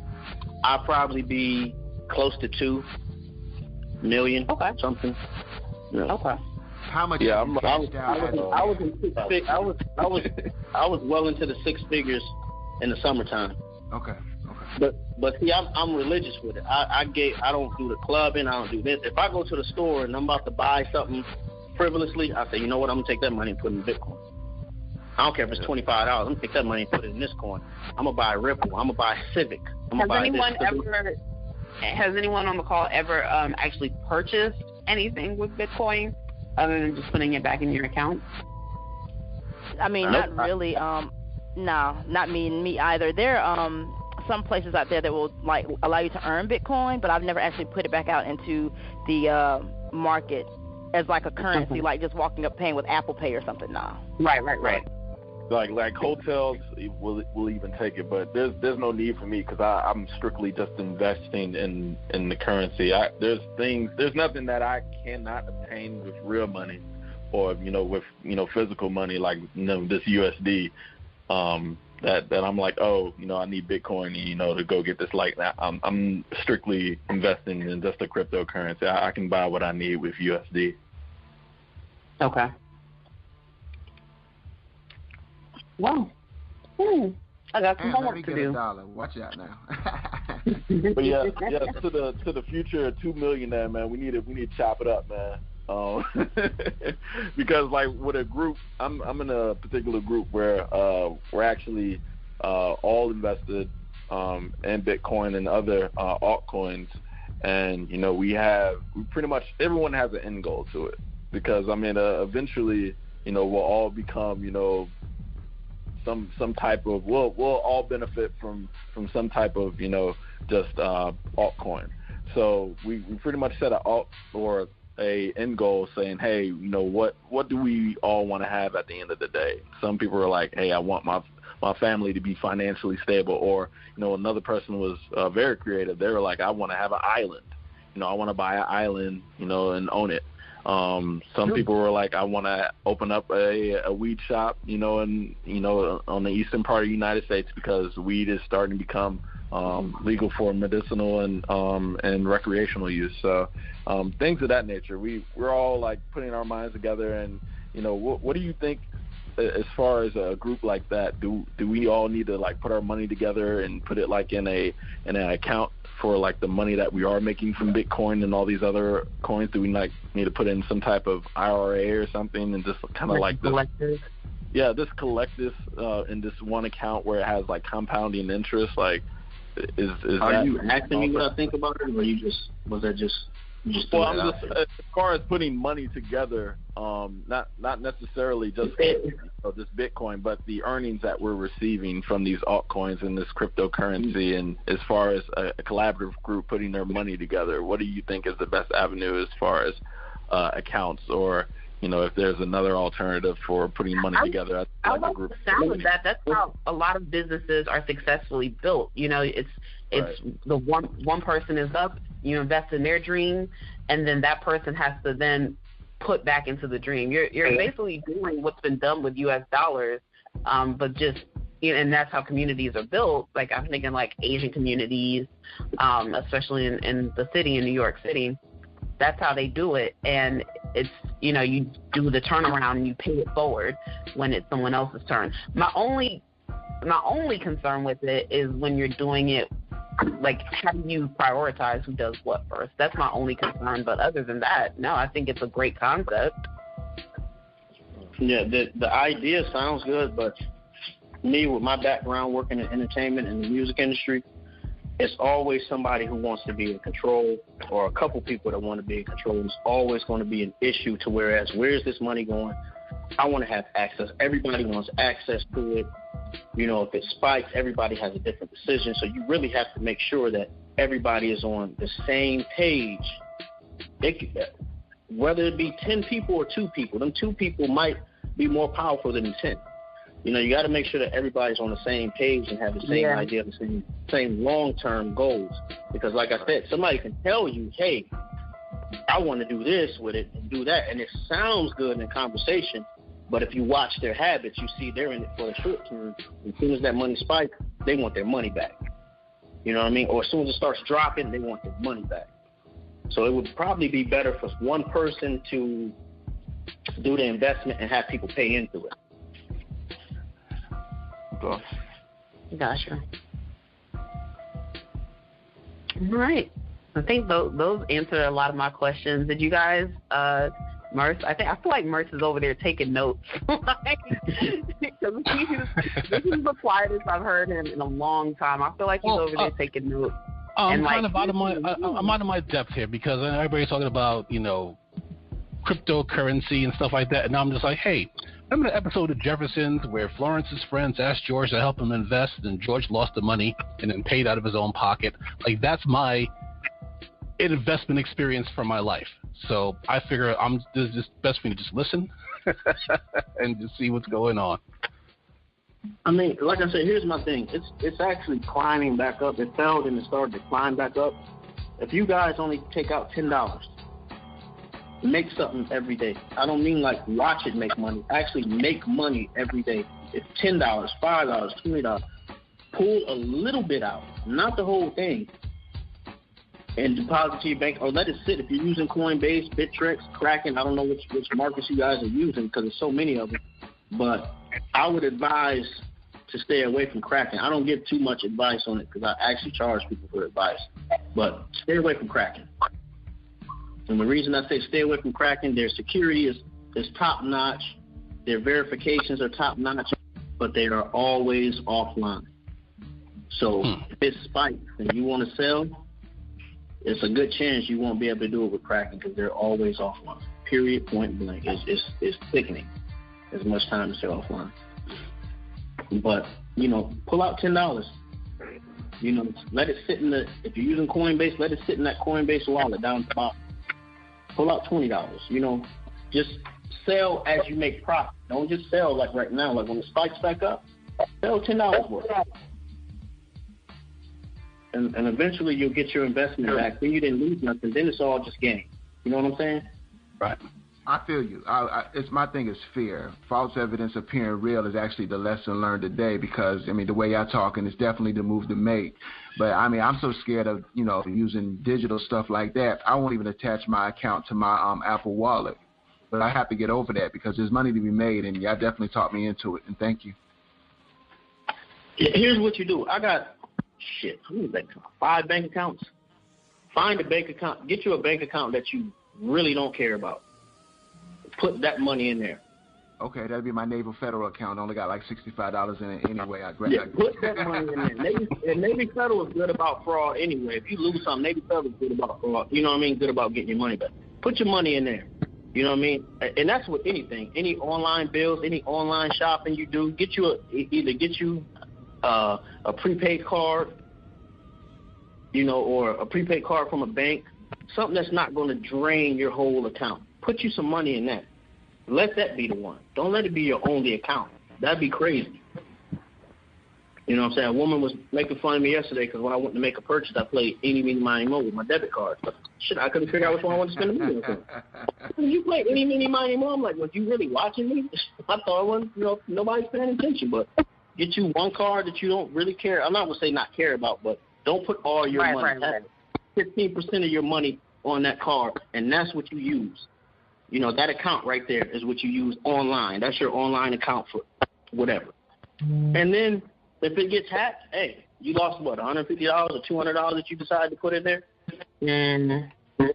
I'll probably be close to $2 million. Okay. Something. Yeah. Okay. How much? Yeah, I was well into the six figures in the summertime. Okay. But see, I'm religious with it. I don't do the clubbing. I don't do this. If I go to the store and I'm about to buy something frivolously, I say, you know what? I'm gonna take that money and put it in Bitcoin. I don't care if it's $25. I'm gonna take that money and put it in this coin. I'm gonna buy Ripple. I'm gonna buy Civic. Has anyone on the call ever actually purchased anything with Bitcoin other than just putting it back in your account? I mean, not really. No, not me either. There are some places out there that will allow you to earn Bitcoin, but I've never actually put it back out into the market as a currency, like just walking up paying with Apple Pay or something. No. Right. Like hotels will even take it, but there's no need for me because I'm strictly just investing in the currency. There's nothing that I cannot obtain with real money, or with physical money like this USD. That I'm like, I need Bitcoin, to go get this like that. I'm strictly investing in just a cryptocurrency. I can buy what I need with USD. Okay. Wow. I got some homework to do. $1. Watch out now. But yeah, to the future $2 million there, man. We need to chop it up, man. Because with a group, I'm in a particular group where we're actually all invested in Bitcoin and other altcoins, and we pretty much everyone has an end goal to it, because eventually we'll all become some type of we'll all benefit from some type of just altcoin. So we pretty much set an alt or a end goal saying, hey, what do we all want to have at the end of the day? Some people are like, hey, I want my family to be financially stable, or another person was very creative. They were like, I want to have an island, I want to buy an island, and own it. Some people were like, I want to open up a weed shop, and on the eastern part of the United States, because weed is starting to become legal for medicinal and recreational use. So things of that nature. We're all like putting our minds together, and what do you think? As far as a group like that, do we all need to like put our money together and put it like in an account for like the money that we are making from Bitcoin and all these other coins? Do we like need to put in some type of IRA or something and just kind of like this? Yeah, just collect this in this one account where it has like compounding interest. Like, is are that, you asking me what I think about it, or was that just? Well, I'm just as far as putting money together, not necessarily just just Bitcoin, but the earnings that we're receiving from these altcoins and this cryptocurrency, and as far as a collaborative group putting their money together, what do you think is the best avenue as far as accounts, or if there's another alternative for putting money together? I like the sound of that. That's how a lot of businesses are successfully built. It's right. The one person is up, you invest in their dream, and then that person has to then put back into the dream. You're basically doing what's been done with U.S. dollars, but just and that's how communities are built. Like I'm thinking like Asian communities, especially in the city, in New York City. That's how they do it, and it's you do the turnaround and you pay it forward when it's someone else's turn. My only concern with it is when you're doing it, like how do you prioritize who does what first? That's my only concern. But other than that, no, I think it's a great concept. Yeah, the idea sounds good, but me with my background working in entertainment and the music industry, it's always somebody who wants to be in control, or a couple people that want to be in control. It's always going to be an issue to whereas, where's this money going? I want to have access. Everybody wants access to it. If it spikes, everybody has a different decision. So you really have to make sure that everybody is on the same page. Whether it be 10 people or 2 people, them 2 people might be more powerful than 10. You got to make sure that everybody's on the same page and have the same idea, the same long-term goals. Because like I said, somebody can tell you, hey, I want to do this with it and do that. And it sounds good in a conversation, but if you watch their habits, you see they're in it for a short term. As soon as that money spikes, they want their money back. You know what I mean? Or as soon as it starts dropping, they want their money back. So it would probably be better for one person to do the investment and have people pay into it. Gotcha. All right. I think those answered a lot of my questions. Did you guys, Merce? I feel like Merce is over there taking notes. This is the quietest I've heard him in a long time. I feel like he's over there taking notes. I'm kind of out of my depth here because everybody's talking about cryptocurrency and stuff like that, and I'm just like, hey. Remember the episode of Jeffersons where Florence's friends asked George to help him invest, and George lost the money and then paid out of his own pocket? Like, that's my investment experience for my life. So I figure it's just best for me to just listen and just see what's going on. I mean, like I said, here's my thing. It's actually climbing back up. It fell and it started to climb back up. If you guys only take out $10, make something every day. I don't mean like watch it make money. Actually make money every day. It's $10, $5, $20. Pull a little bit out, not the whole thing, and deposit to your bank, or let it sit. If you're using Coinbase, Bittrex, Kraken, I don't know which markets you guys are using because there's so many of them, but I would advise to stay away from Kraken. I don't give too much advice on it because I actually charge people for advice, but stay away from Kraken. And the reason I say stay away from Kraken, their security is top-notch, their verifications are top-notch, but they are always offline. So if it spikes and you want to sell, it's a good chance you won't be able to do it with Kraken because they're always offline. Period, point blank. It's sickening as much time as they're offline. But, pull out $10. Let it sit if you're using Coinbase, let it sit in that Coinbase wallet down at the bottom. Pull out $20. Just sell as you make profit. Don't just sell like right now. Like when it spikes back up, sell $10 worth. and eventually you'll get your investment back. Then you didn't lose nothing. Then it's all just gain. You know what I'm saying? Right. I feel you. It's my thing is fear. False evidence appearing real is actually the lesson learned today because, I mean, the way y'all talking is definitely the move to make. But, I mean, I'm so scared of, using digital stuff like that. I won't even attach my account to my Apple Wallet. But I have to get over that because there's money to be made, and y'all definitely talked me into it, and thank you. Here's what you do. I got, how many bank accounts? 5 bank accounts. Find a bank account. Get you a bank account that you really don't care about. Put that money in there. Okay, that'd be my Navy Federal account. I only got like $65 in it anyway. Put that money in there. Navy Federal is good about fraud anyway. If you lose something, Navy Federal is good about fraud. You know what I mean? Good about getting your money back. Put your money in there. You know what I mean? And that's with anything. Any online bills, any online shopping you do, get you a prepaid card, or a prepaid card from a bank, something that's not going to drain your whole account. Put you some money in that. Let that be the one. Don't let it be your only account. That'd be crazy. You know what I'm saying? A woman was making fun of me yesterday because when I went to make a purchase, I played Eeny, Meeny, Miny, Mo with my debit card. Shit, I couldn't figure out which one I wanted to spend the money on. You play Eeny, Meeny, Miny, Mo. I'm like, was you really watching me? I thought it was, nobody's paying attention. But get you one card that you don't really care. I'm not going to say not care about, but don't put all your money. Right. 15% of your money on that card, and that's what you use. That account right there is what you use online. That's your online account for whatever. And then if it gets hacked, hey, you lost what, $150 or $200 that you decided to put in there? I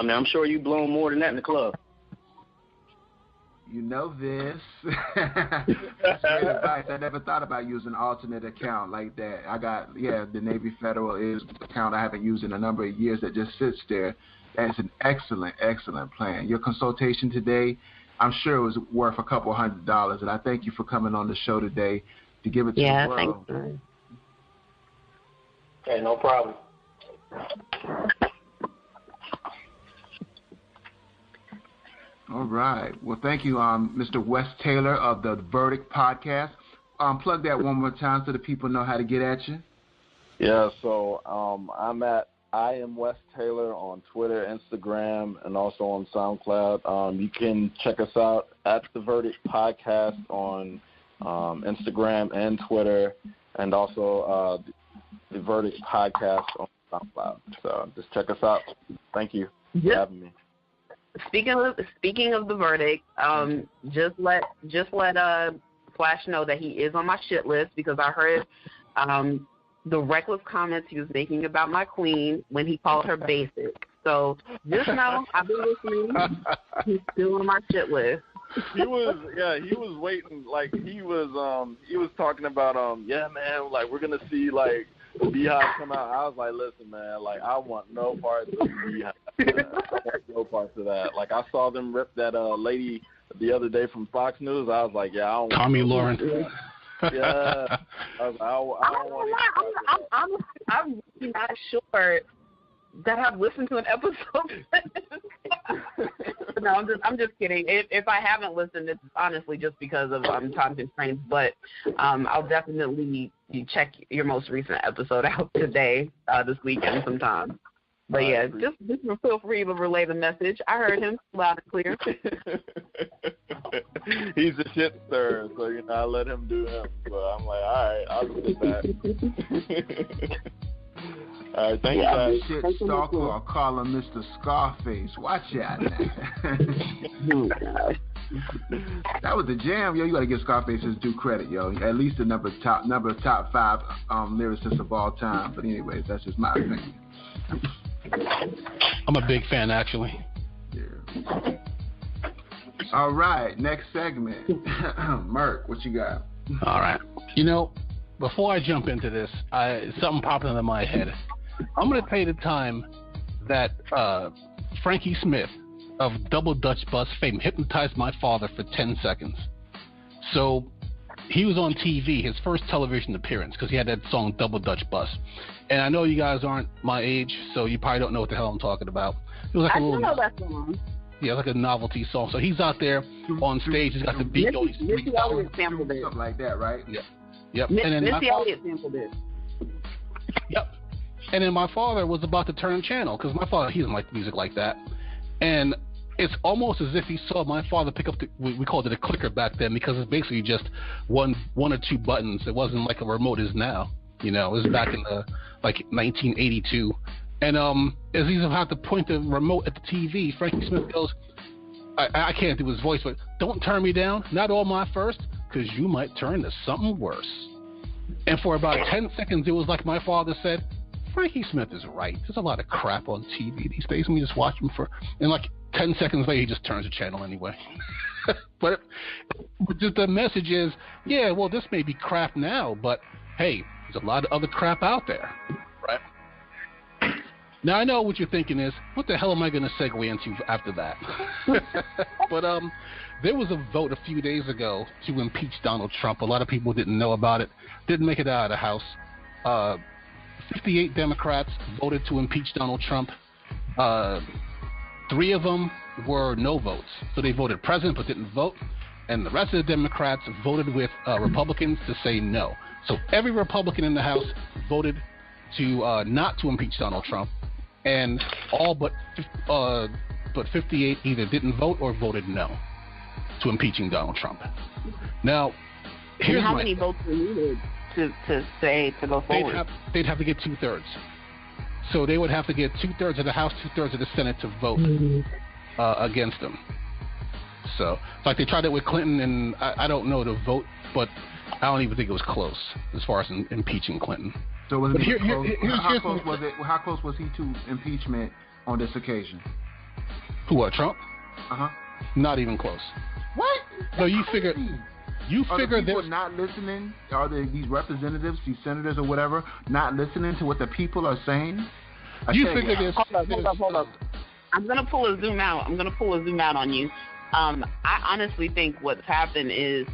mean, I'm sure you blown more than that in the club. You know this. Great advice. I never thought about using an alternate account like that. I got, the Navy Federal is an account I haven't used in a number of years that just sits there. That's an excellent, excellent plan. Your consultation today, I'm sure it was worth a couple $100, and I thank you for coming on the show today to give it to the world. Yeah, thanks. Okay, no problem. All right. Well, thank you, Mr. Wes Taylor of the Verdict Podcast. Plug that one more time so the people know how to get at you. Yeah, so I'm at I am Wes Taylor on Twitter, Instagram, and also on SoundCloud. You can check us out at The Verdict Podcast on Instagram and Twitter, and also The Verdict Podcast on SoundCloud. So just check us out. Thank you for having me. Speaking of The Verdict, just let Flash know that he is on my shit list because I heard the reckless comments he was making about my queen when he called her basic. So just know I've been listening. He's still on my shit list. He was waiting, like he was talking about man, like we're gonna see like Beehive come out. I was like, listen, man, like I want no parts of Beehive. I want no parts of that. Like I saw them rip that lady the other day from Fox News. I was like, I don't want Tommy Lawrence. Yeah, I don't want. I'm really not sure that I've listened to an episode. No, I'm just kidding. If I haven't listened, it's honestly just because of time constraints. But I'll definitely check your most recent episode out today, this weekend sometime. But yeah, just feel free to relay the message. I heard him loud and clear. He's a shit stirrer, so I let him do him. So I'm like, all right, I'll do that. All right, thank you guys. Shit stalker or call him Mr. Scarface. Watch out now. That was the jam, yo. You gotta give Scarface his due credit, yo. At least the number top 5 lyricists of all time. But anyways, that's just my opinion. I'm a big fan, actually. Yeah. All right, next segment. Merc, what you got? All right. Before I jump into this, something popped into my head. I'm going to pay the time that Frankie Smith of Double Dutch Bus fame hypnotized my father for 10 seconds. So he was on TV, his first television appearance, because he had that song Double Dutch Bus. And I know you guys aren't my age, so you probably don't know what the hell I'm talking about. It was like I do know that song. Yeah, like a novelty song. So he's out there on stage. He's got the beat. Missy Elliott sampled it. Something like that, right? Yeah. Yep. Missy Elliott sampled it. Yep. And then my father was about to turn channel because my father, he doesn't like music like that. And it's almost as if he saw my father pick up we called it a clicker back then because it's basically just one or two buttons. It wasn't like a remote is now. You know, it was back in the 1982. And as he's about to point the remote at the TV, Frankie Smith goes, I can't do his voice, but don't turn me down, not all my first, because you might turn to something worse. And for about 10 seconds, it was like my father said, Frankie Smith is right. There's a lot of crap on TV these days, and we just watch him and like 10 seconds later, he just turns the channel anyway. But just the message is, yeah, well, this may be crap now, but hey, there's a lot of other crap out there, right? Now, I know what you're thinking is, what the hell am I going to segue into after that? But there was a vote a few days ago to impeach Donald Trump. A lot of people didn't know about it, didn't make it out of the House. 58 Democrats voted to impeach Donald Trump. 3 of them were no votes. So they voted present but didn't vote. And the rest of the Democrats voted with Republicans to say no. So every Republican in the House voted to not to impeach Donald Trump. And all but 58 either didn't vote or voted no to impeaching Donald Trump. Now, here's how many votes were needed to say to go forward? They'd have to get 2/3. So they would have to get 2/3 of the House, 2/3 of the Senate to vote against him. So, like they tried it with Clinton, and I don't know the vote, but I don't even think it was close as far as impeaching Clinton. So was it how close was he to impeachment on this occasion? Who, what, Trump? Not even close. What? No, you figure people not listening? Are these representatives, these senators or whatever, not listening to what the people are saying? Hold up. I'm gonna pull a zoom out. On you. I honestly think what's happened is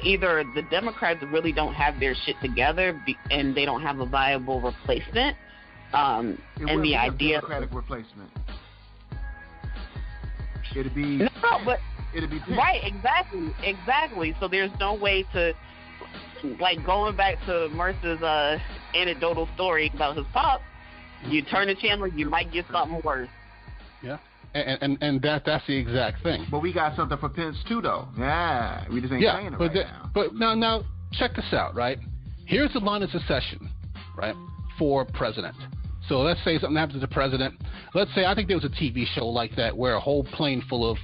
either the Democrats really don't have their shit together and they don't have a viable replacement. And the idea Democratic replacement. It'd be right, exactly. So there's no way to, like, going back to Mercer's anecdotal story about his pop. You turn the channel, you might get something worse. Yeah. And that's the exact thing. But we got something for Pence too, though. Yeah, we just ain't saying it now. But now check this out, right? Here's the line of succession, right, for president. So let's say something happens to the president. Let's say I think there was a TV show like that where a whole plane full of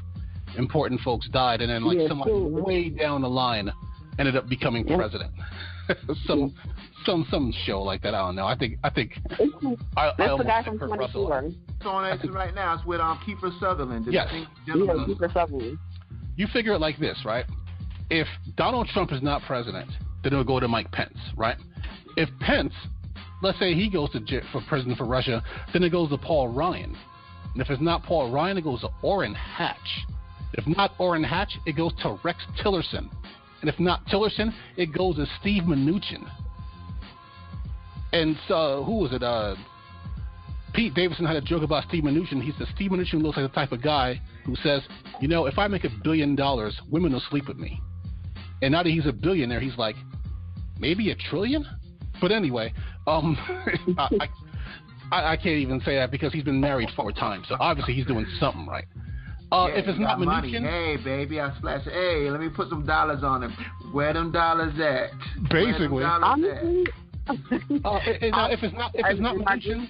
important folks died, and then somebody way down the line ended up becoming president. some show like that. I don't know. I think I almost said Kurt Russell. It's on right now. It's with Kiefer Sutherland. Yes. Kiefer Sutherland. You figure it like this, right? If Donald Trump is not president, then it'll go to Mike Pence, right? If Pence, let's say he goes for president for Russia, then it goes to Paul Ryan. And if it's not Paul Ryan, it goes to Orrin Hatch. If not Orrin Hatch, it goes to Rex Tillerson. And if not Tillerson, it goes to Steve Mnuchin. And so, who was it? Pete Davidson had a joke about Steve Mnuchin. He said Steve Mnuchin looks like the type of guy who says, you know, if I make $1 billion, women will sleep with me. And now that he's a billionaire, he's like, maybe $1 trillion? But anyway, I can't even say that because he's been married 4 times. So obviously he's doing something right. If it's not Mnuchin, hey baby, I splash. Hey, let me put some dollars on him. Where them dollars at? Basically. If it's not Mnuchin,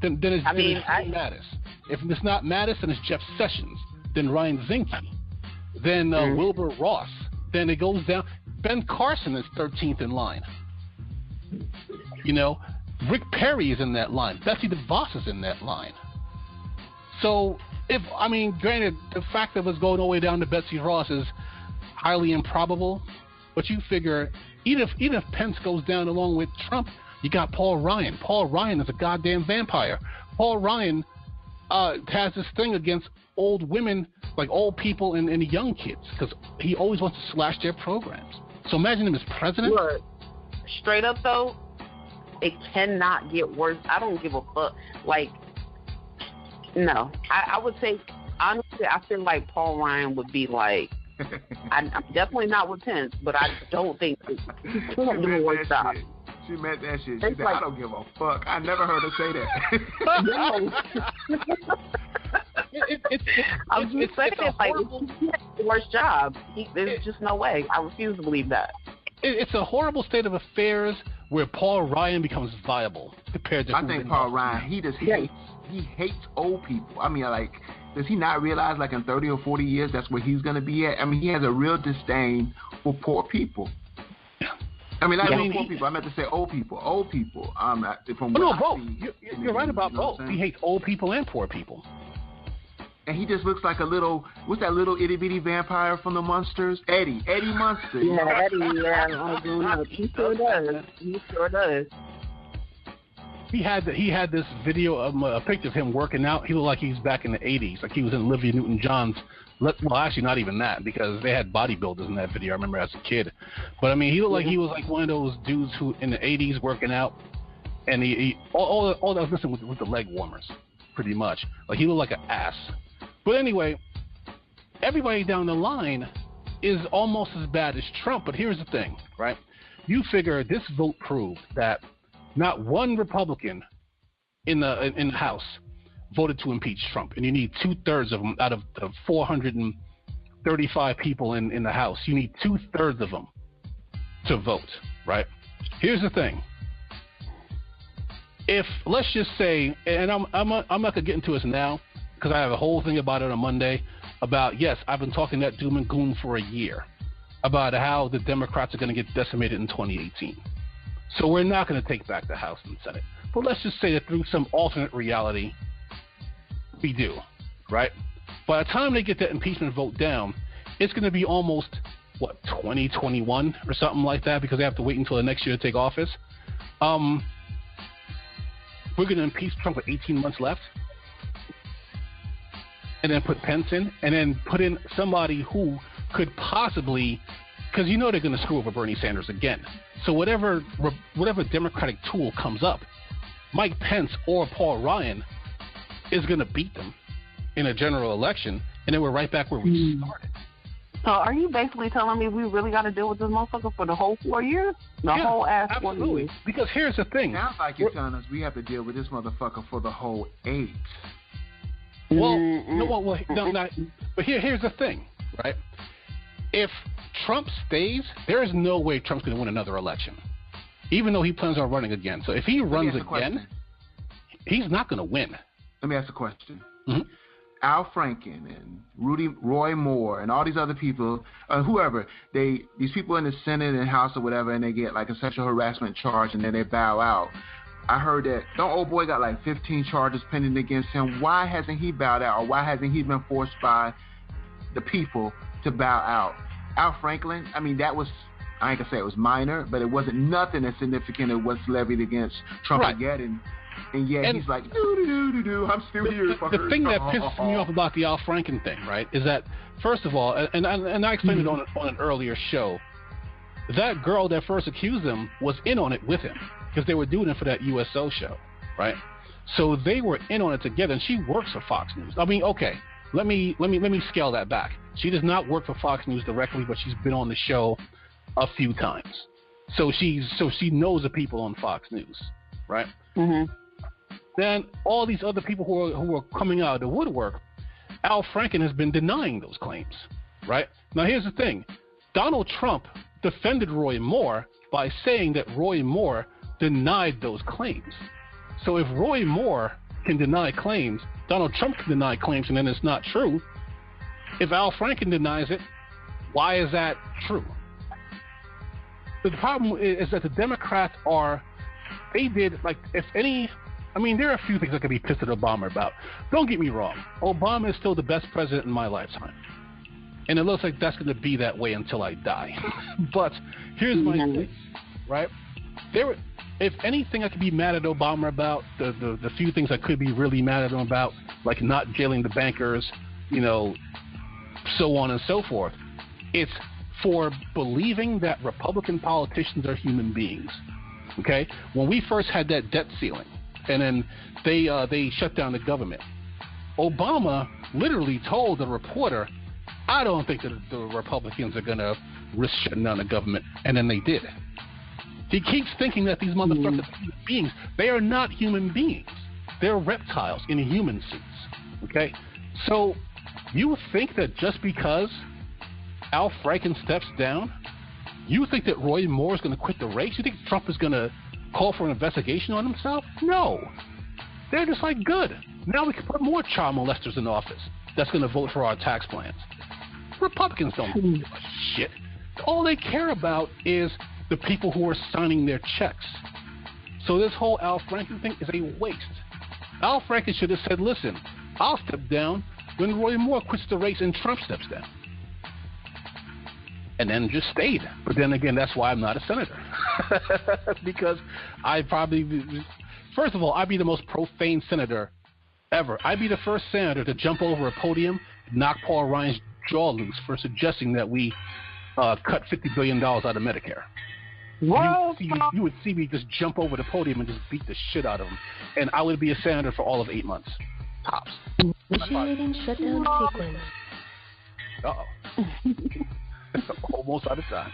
then it's Mattis. If it's not Mattis, then it's Jeff Sessions. Then Ryan Zinke. Then Wilbur Ross. Then it goes down. Ben Carson is 13th in line. You know, Rick Perry is in that line. Betsy DeVos is in that line. So, granted, the fact that it's going all the way down to Betsy Ross is highly improbable. But you figure, even if Pence goes down along with Trump, you got Paul Ryan. Paul Ryan is a goddamn vampire. Paul Ryan has this thing against old women, like old people and young kids, because he always wants to slash their programs. So imagine him as president. Look, straight up though, it cannot get worse. I don't give a fuck. Like, no, I would say honestly, I feel like Paul Ryan would be like. I'm definitely not with Pence, but I don't think he can't do a worse job. She meant that shit. She said, I don't give a fuck. I never heard her say that. I'm just saying, it's the worst job. There's just no way. I refuse to believe that. It's a horrible state of affairs where Paul Ryan becomes viable compared to. I think Paul Ryan, he just hates old people. I mean, like, does he not realize, like, in 30 or 40 years, that's where he's going to be at? I mean, he has a real disdain for poor people. I mean, not even poor people. I meant to say old people. Old people. Both. You're right about both. He hates old people and poor people. And he just looks like a little, what's that little itty bitty vampire from the Monsters? Eddie Munster. Yeah, Eddie. Yeah, he sure does. He sure does. He had this video of a picture of him working out. He looked like he's back in the 80s, like he was in Olivia Newton-John's. Well, actually, not even that, because they had bodybuilders in that video. I remember as a kid. But I mean, he looked like he was like one of those dudes who in the 80s working out, and he all that was missing with the leg warmers, pretty much. Like he looked like an ass. But anyway, everybody down the line is almost as bad as Trump. But here's the thing, right? You figure this vote proved that not one Republican in the House voted to impeach Trump, and you need 2/3 of them out of the 435 people in the House. You need 2/3 of them to vote, right? Here's the thing: if let's just say, and I'm not gonna get into this now because I have a whole thing about it on Monday. About I've been talking that doom and gloom for a year about how the Democrats are going to get decimated in 2018. So we're not going to take back the House and Senate. But let's just say that through some alternate reality, we do, right? By the time they get that impeachment vote down, it's going to be almost, 2021 or something like that, because they have to wait until the next year to take office. We're going to impeach Trump with 18 months left, and then put Pence in, and then put in somebody who could possibly, because you know they're going to screw over Bernie Sanders again. So whatever Democratic tool comes up, Mike Pence or Paul Ryan is going to beat them in a general election, and then we're right back where we started. So are you basically telling me we really got to deal with this motherfucker for the whole 4 years? Whole ass 4 years? Because here's the thing. Sounds like you're telling us we have to deal with this motherfucker for the whole 8. Well, but here's the thing, right? If Trump stays, there is no way Trump's going to win another election, even though he plans on running again. So if he runs again, he's not going to win. Let me ask a question. Mm-hmm. Al Franken and Roy Moore and all these other people, whoever, these people in the Senate and House or whatever, and they get like a sexual harassment charge and then they bow out. I heard that old boy got like 15 charges pending against him. Why hasn't he bowed out, or why hasn't he been forced by the people to bow out? Al Franken, I mean, that was, I ain't gonna say it was minor, but it wasn't nothing as significant as what's levied against Trump again. And yet he's like, I'm still here. The thing that pisses me off about the Al Franken thing, right, is that, first of all, and I explained it on an earlier show, that girl that first accused him was in on it with him, because they were doing it for that USO show, right? So they were in on it together, and she works for Fox News. I mean, okay, let me scale that back. She does not work for Fox News directly, but she's been on the show a few times. So she knows the people on Fox News, right? Mm-hmm. Then all these other people who are coming out of the woodwork, Al Franken has been denying those claims, right? Now here's the thing. Donald Trump defended Roy Moore by saying that Roy Moore denied those claims. So if Roy Moore can deny claims, Donald Trump can deny claims, and then it's not true. If Al Franken denies it, why is that true? The problem is that the Democrats there are a few things I could be pissed at Obama about. Don't get me wrong. Obama is still the best president in my lifetime. And it looks like that's going to be that way until I die. But here's my thing, right? If anything I could be mad at Obama about, the few things I could be really mad at him about, like not jailing the bankers, so on and so forth, it's for believing that Republican politicians are human beings. Okay? When we first had that debt ceiling, and then they shut down the government, Obama literally told the reporter, I don't think that the Republicans are going to risk shutting down the government, and then they did. He keeps thinking that these motherfuckers are human beings. They are not human beings. They're reptiles in human suits. Okay? So you think that just because Al Franken steps down, you think that Roy Moore is going to quit the race? You think Trump is going to call for an investigation on himself? No. They're just like, good. Now we can put more child molesters in office that's going to vote for our tax plans. Republicans don't give a shit. All they care about is the people who are signing their checks. So this whole Al Franken thing is a waste. Al Franken should have said, listen, I'll step down when Roy Moore quits the race and Trump steps down. And then just stayed. But then again, that's why I'm not a senator. Because first of all, I'd be the most profane senator ever. I'd be the first senator to jump over a podium and knock Paul Ryan's jaw loose for suggesting that we cut $50 billion out of Medicare. You would see me just jump over the podium and just beat the shit out of him. And I would be a senator for all of 8 months. Tops. Initiating shutdown sequence. Almost out of time.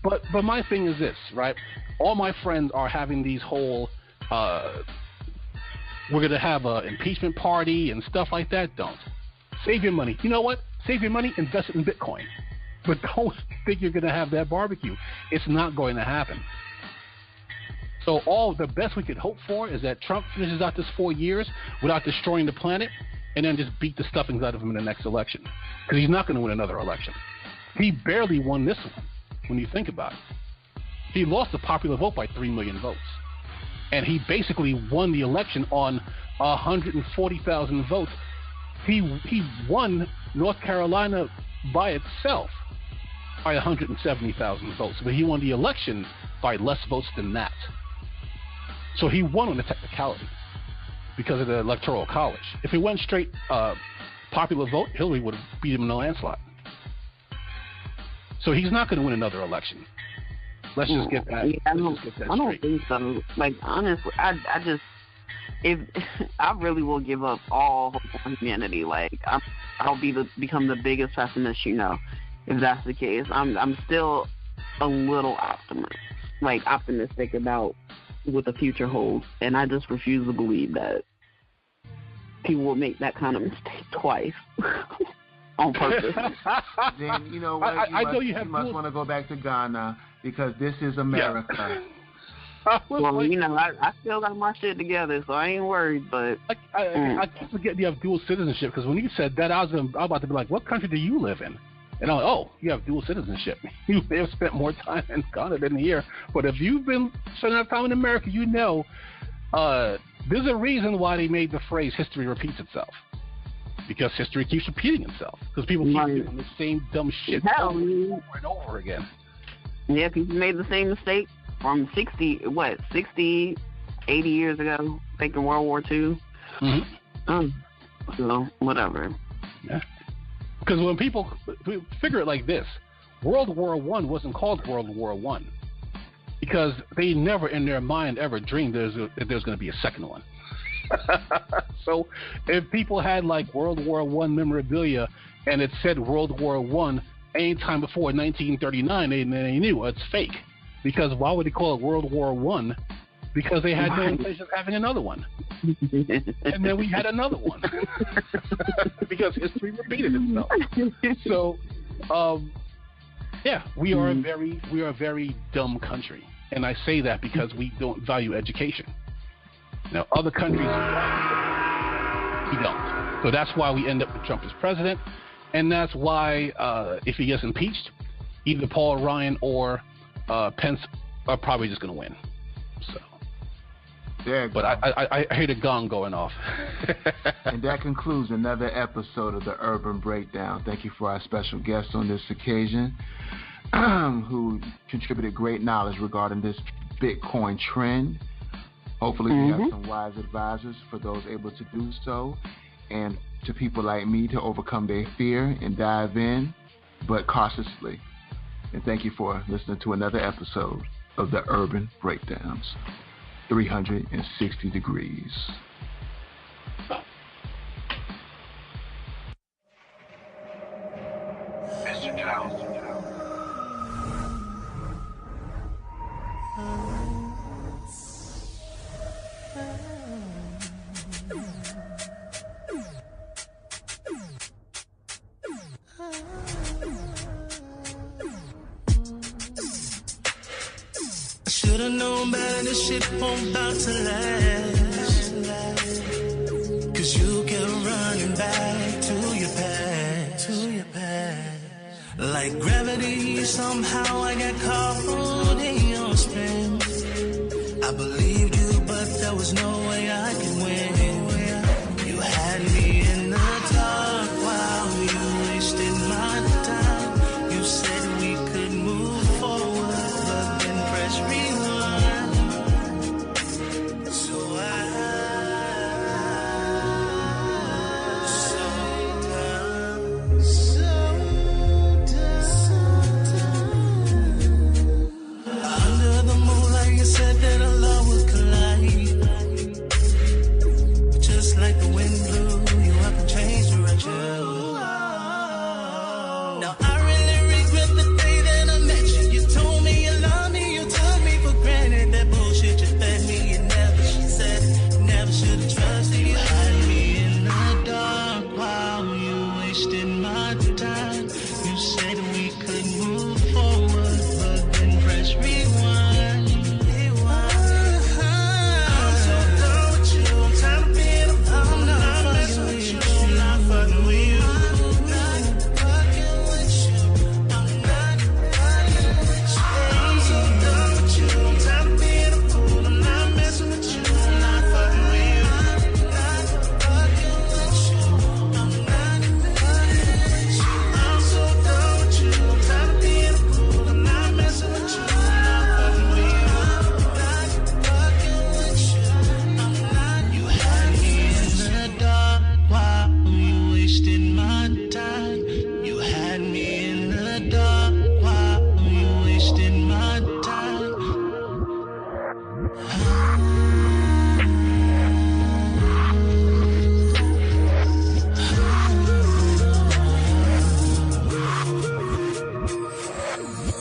But my thing is this, right? All my friends are having these whole, we're going to have an impeachment party and stuff like that. Don't. Save your money. You know what? Save your money, invest it in Bitcoin. But don't think you're going to have that barbecue. It's not going to happen. So all the best we could hope for is that Trump finishes out this 4 years without destroying the planet and then just beat the stuffings out of him in the next election. Because he's not going to win another election. He barely won this one, when you think about it. He lost the popular vote by 3 million votes. And he basically won the election on 140,000 votes. He won North Carolina by itself by 170,000 votes. But he won the election by less votes than that. So he won on the technicality because of the Electoral College. If it went straight popular vote, Hillary would have beat him in a landslide. So he's not going to win another election. Let's just get that. Yeah, I don't think so. Like, honestly, if I really will give up all hope on humanity. Like, I'll become the biggest pessimist, if that's the case. I'm still a little optimistic about what the future holds, and I just refuse to believe that people will make that kind of mistake twice. On purpose. Then you know what? You must want to go back to Ghana because this is America. Yeah. Well, I still got my shit together, so I ain't worried. But I keep forgetting you have dual citizenship because when you said that, I was about to be like, "What country do you live in?" And I'm like, "Oh, you have dual citizenship. You may have spent more time in Ghana than here, but if you've been spending enough time in America, there's a reason why they made the phrase "history repeats itself." Because history keeps repeating itself. Because people keep doing the same dumb shit over and over again. Yeah, people made the same mistake from 60, 80 years ago, like in World War II. Mm-hmm. So, whatever. Yeah. Because when people figure it like this, World War I wasn't called World War I. Because they never in their mind ever dreamed there's going to be a second one. So if people had like World War I memorabilia and it said World War I any time before 1939, they knew it's fake. Because why would they call it World War I? Because they had no intention of having another one. And then we had another one. Because history repeated itself. So, we are a very dumb country. And I say that because we don't value education. Now, other countries, we don't. So that's why we end up with Trump as president. And that's why, if he gets impeached, either Paul Ryan or Pence are probably just going to win. So, but I hear the gong going off. And that concludes another episode of the Urban Breakdown. Thank you for our special guest on this occasion, who contributed great knowledge regarding this Bitcoin trend. Hopefully we have some wise advisors for those able to do so, and to people like me to overcome their fear and dive in, but cautiously. And thank you for listening to another episode of the Urban Breakdowns, 360 degrees. A Should've known better, this shit won't about to last. Cause you kept running back to your past. Like gravity, somehow I got caught in your spin. I believed you, but there was no way I could win. You had me in the dark while you wasted my time. You said we could move forward, but then press rewind. So under the moonlight, you said that our love would collide. Just like the wind blew you up and changed direction. Now I really regret the day that I met you. You told me you loved me, you took me for granted. That bullshit you fed me, you never said, never should have trusted you. Had me in the dark while you wasted my time. You said we could move forward, but then press rewind. I'm so done with you, I'm tired of being a fool. I'm not messing with you, I'm not fucking with you. I'm not fucking with you, I'm not fucking with you. I'm so done with you, I'm tired of being a fool. I'm not messing with you, I'm not fucking with you. I'm not fucking with you, I'm not fucking with you. I'm so done with you, I'm tired of being a fool. I'm not messing with you, I'm not fucking with you. I'm not fucking with you, I'm not. You had me in the dark while you wasted my time. You had me in the dark while you wasted my time.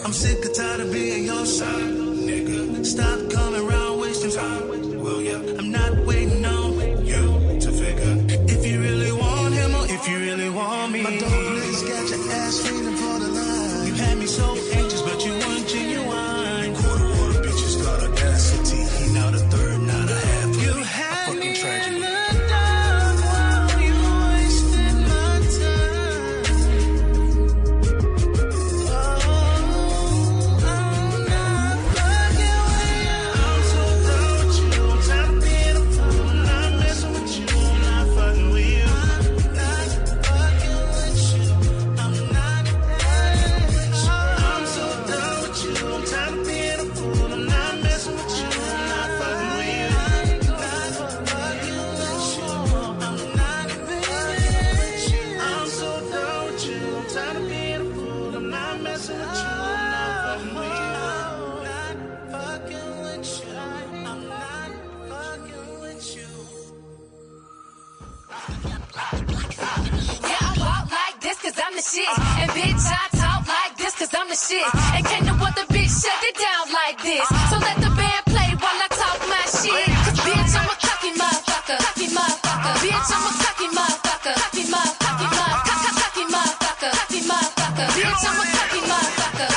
I'm sick and tired of being your side, nigga. Stop coming around wasting time. Well, yeah, I'm not waiting on you to figure if you really want him or if you really want me. My dog niggas got your ass feeling for the line. You had me so anxious, but you weren't genuine. Quarter bitches got audacity. Now the third, not a half. You had me tragedy. In the dark while you wasted my time. I'm not fucking with you. I'm so done with you. I'm tired of being a fool. I'm not messing with you. I'm not fucking with you. I'm not fucking with you. I'm not fucking with you. I'm so done with you. I'm tired of being a fool. I'm not messing with you. I'm not fucking with you. I'm not fucking with you. I'm not fucking with you. I'm so done with you. I'm tired of being a fool. I'm not messing with you. I'm not fucking with you. I'm not fucking with you. I'm not fucking with you. Yeah, I walk like this cause I'm the shit. And bitch, I talk like this cause I'm the shit. And can't no other bitch shut it down like this. So let the band play while I talk my shit. Cause bitch, I'm a cocky motherfucker. Cocky motherfucker. Bitch, I'm a cocky motherfucker. Cocky motherfucker. Cocky motherfucker. Cocky motherfucker. Bitch, I'm a cocky motherfucker.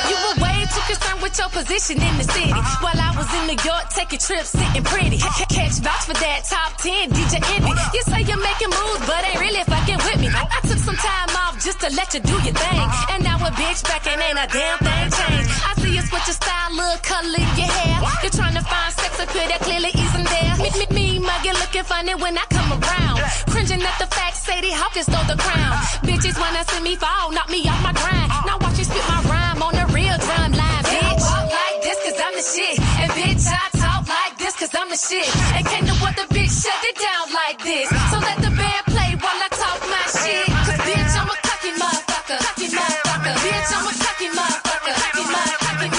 You were way too concerned with your position in the city. While I was in New York taking trips, sitting pretty. Catch vouch for that top 10 DJ Envy. You say you're making moves, but ain't really fucking with me. I took some time off just to let you do your thing. And now a bitch back and ain't a damn thing changed. I see you switch your style, look, color in your hair. You're trying to find sex appeal that clearly isn't there. Me, muggy looking funny when I come around. Cringing at the fact, Sadie Hawkins stole the crown. Bitches wanna see me fall, knock me off my grind. Now watch you spit my rhyme on the real drum line, bitch. I walk like this cause I'm the shit. And bitch, I talk like this cause I'm the shit. And can't no other bitch shut it down like this. So let the band play while I talk my shit. Cause bitch, I'm a cocky motherfucker. Cocky motherfucker. Bitch, I'm a cocky motherfucker. Cocky motherfucker.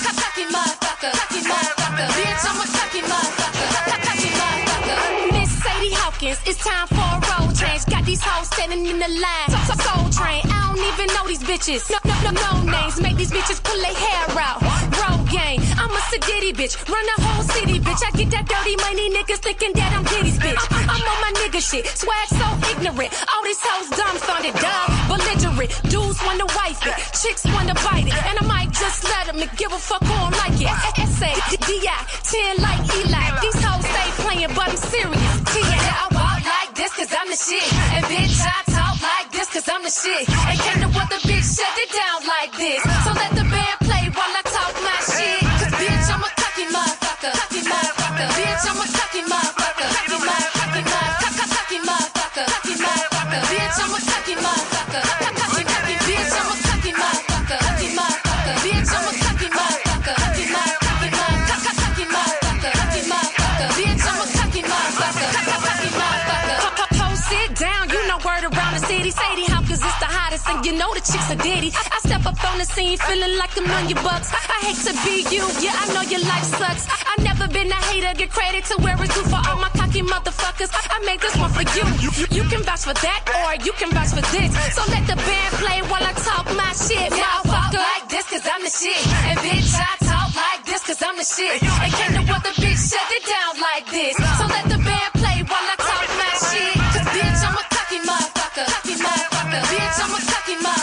Cocky motherfucker. Cocky motherfucker. Bitch, I'm a cocky motherfucker. Cocky motherfucker. Miss Sadie Hawkins, it's time for a road change. Got these hoes standing in the line. So Soul Train, I don't don't even know these bitches. No names, make these bitches pull their hair out. Bro gang, I'm a sedity bitch, run the whole city, bitch. I get that dirty money, niggas thinking that I'm Diddy's bitch. I'm on my nigga shit, swag so ignorant. All these hoes dumbfounded, belligerent. Dudes wanna wife it, chicks wanna bite it, and I might just let them and give a fuck who don't like it. S.A.D.I. 10 like Eli. These hoes stay playing, but I'm serious. I walk like this cause I'm the shit, and bitch I talk like this cause I'm the shit. And can't no other bitch shut it down like this. So let the band play while I talk my shit. Cause bitch I'm a cocky motherfucker, cocky motherfucker. Bitch I'm a cocky motherfucker, cocky motherfucker, cocky motherfucker, cocky motherfucker. Bitch I'm a cocky motherfucker, cocky bitch I'm a cocky motherfucker, cocky motherfucker. Bitch I'm a cocky motherfucker, cocky motherfucker, cocky motherfucker, cocky motherfucker. Bitch I'm a cocky motherfucker, cocky motherfucker. Ho, sit down, you know word around the city. Sadie Hawkins is the hottest, and you know the chicks are ditty. I step up on the scene feeling like $1 million bucks. I hate to be you, yeah I know your life sucks. I never been a hater, get credit to where it's due for all my cocky motherfuckers. I made this one for you. You can vouch for that, or you can vouch for this. So let the band play while I talk my shit. Yeah, I walk like this cause I'm the shit, and bitch I talk like this cause I'm the shit. And can't no other bitch shut it down like this. So let the band play while I talk my shit. Cause bitch I'm a cocky motherfucker, cocky motherfucker. Bitch I'm a cocky motherfucker.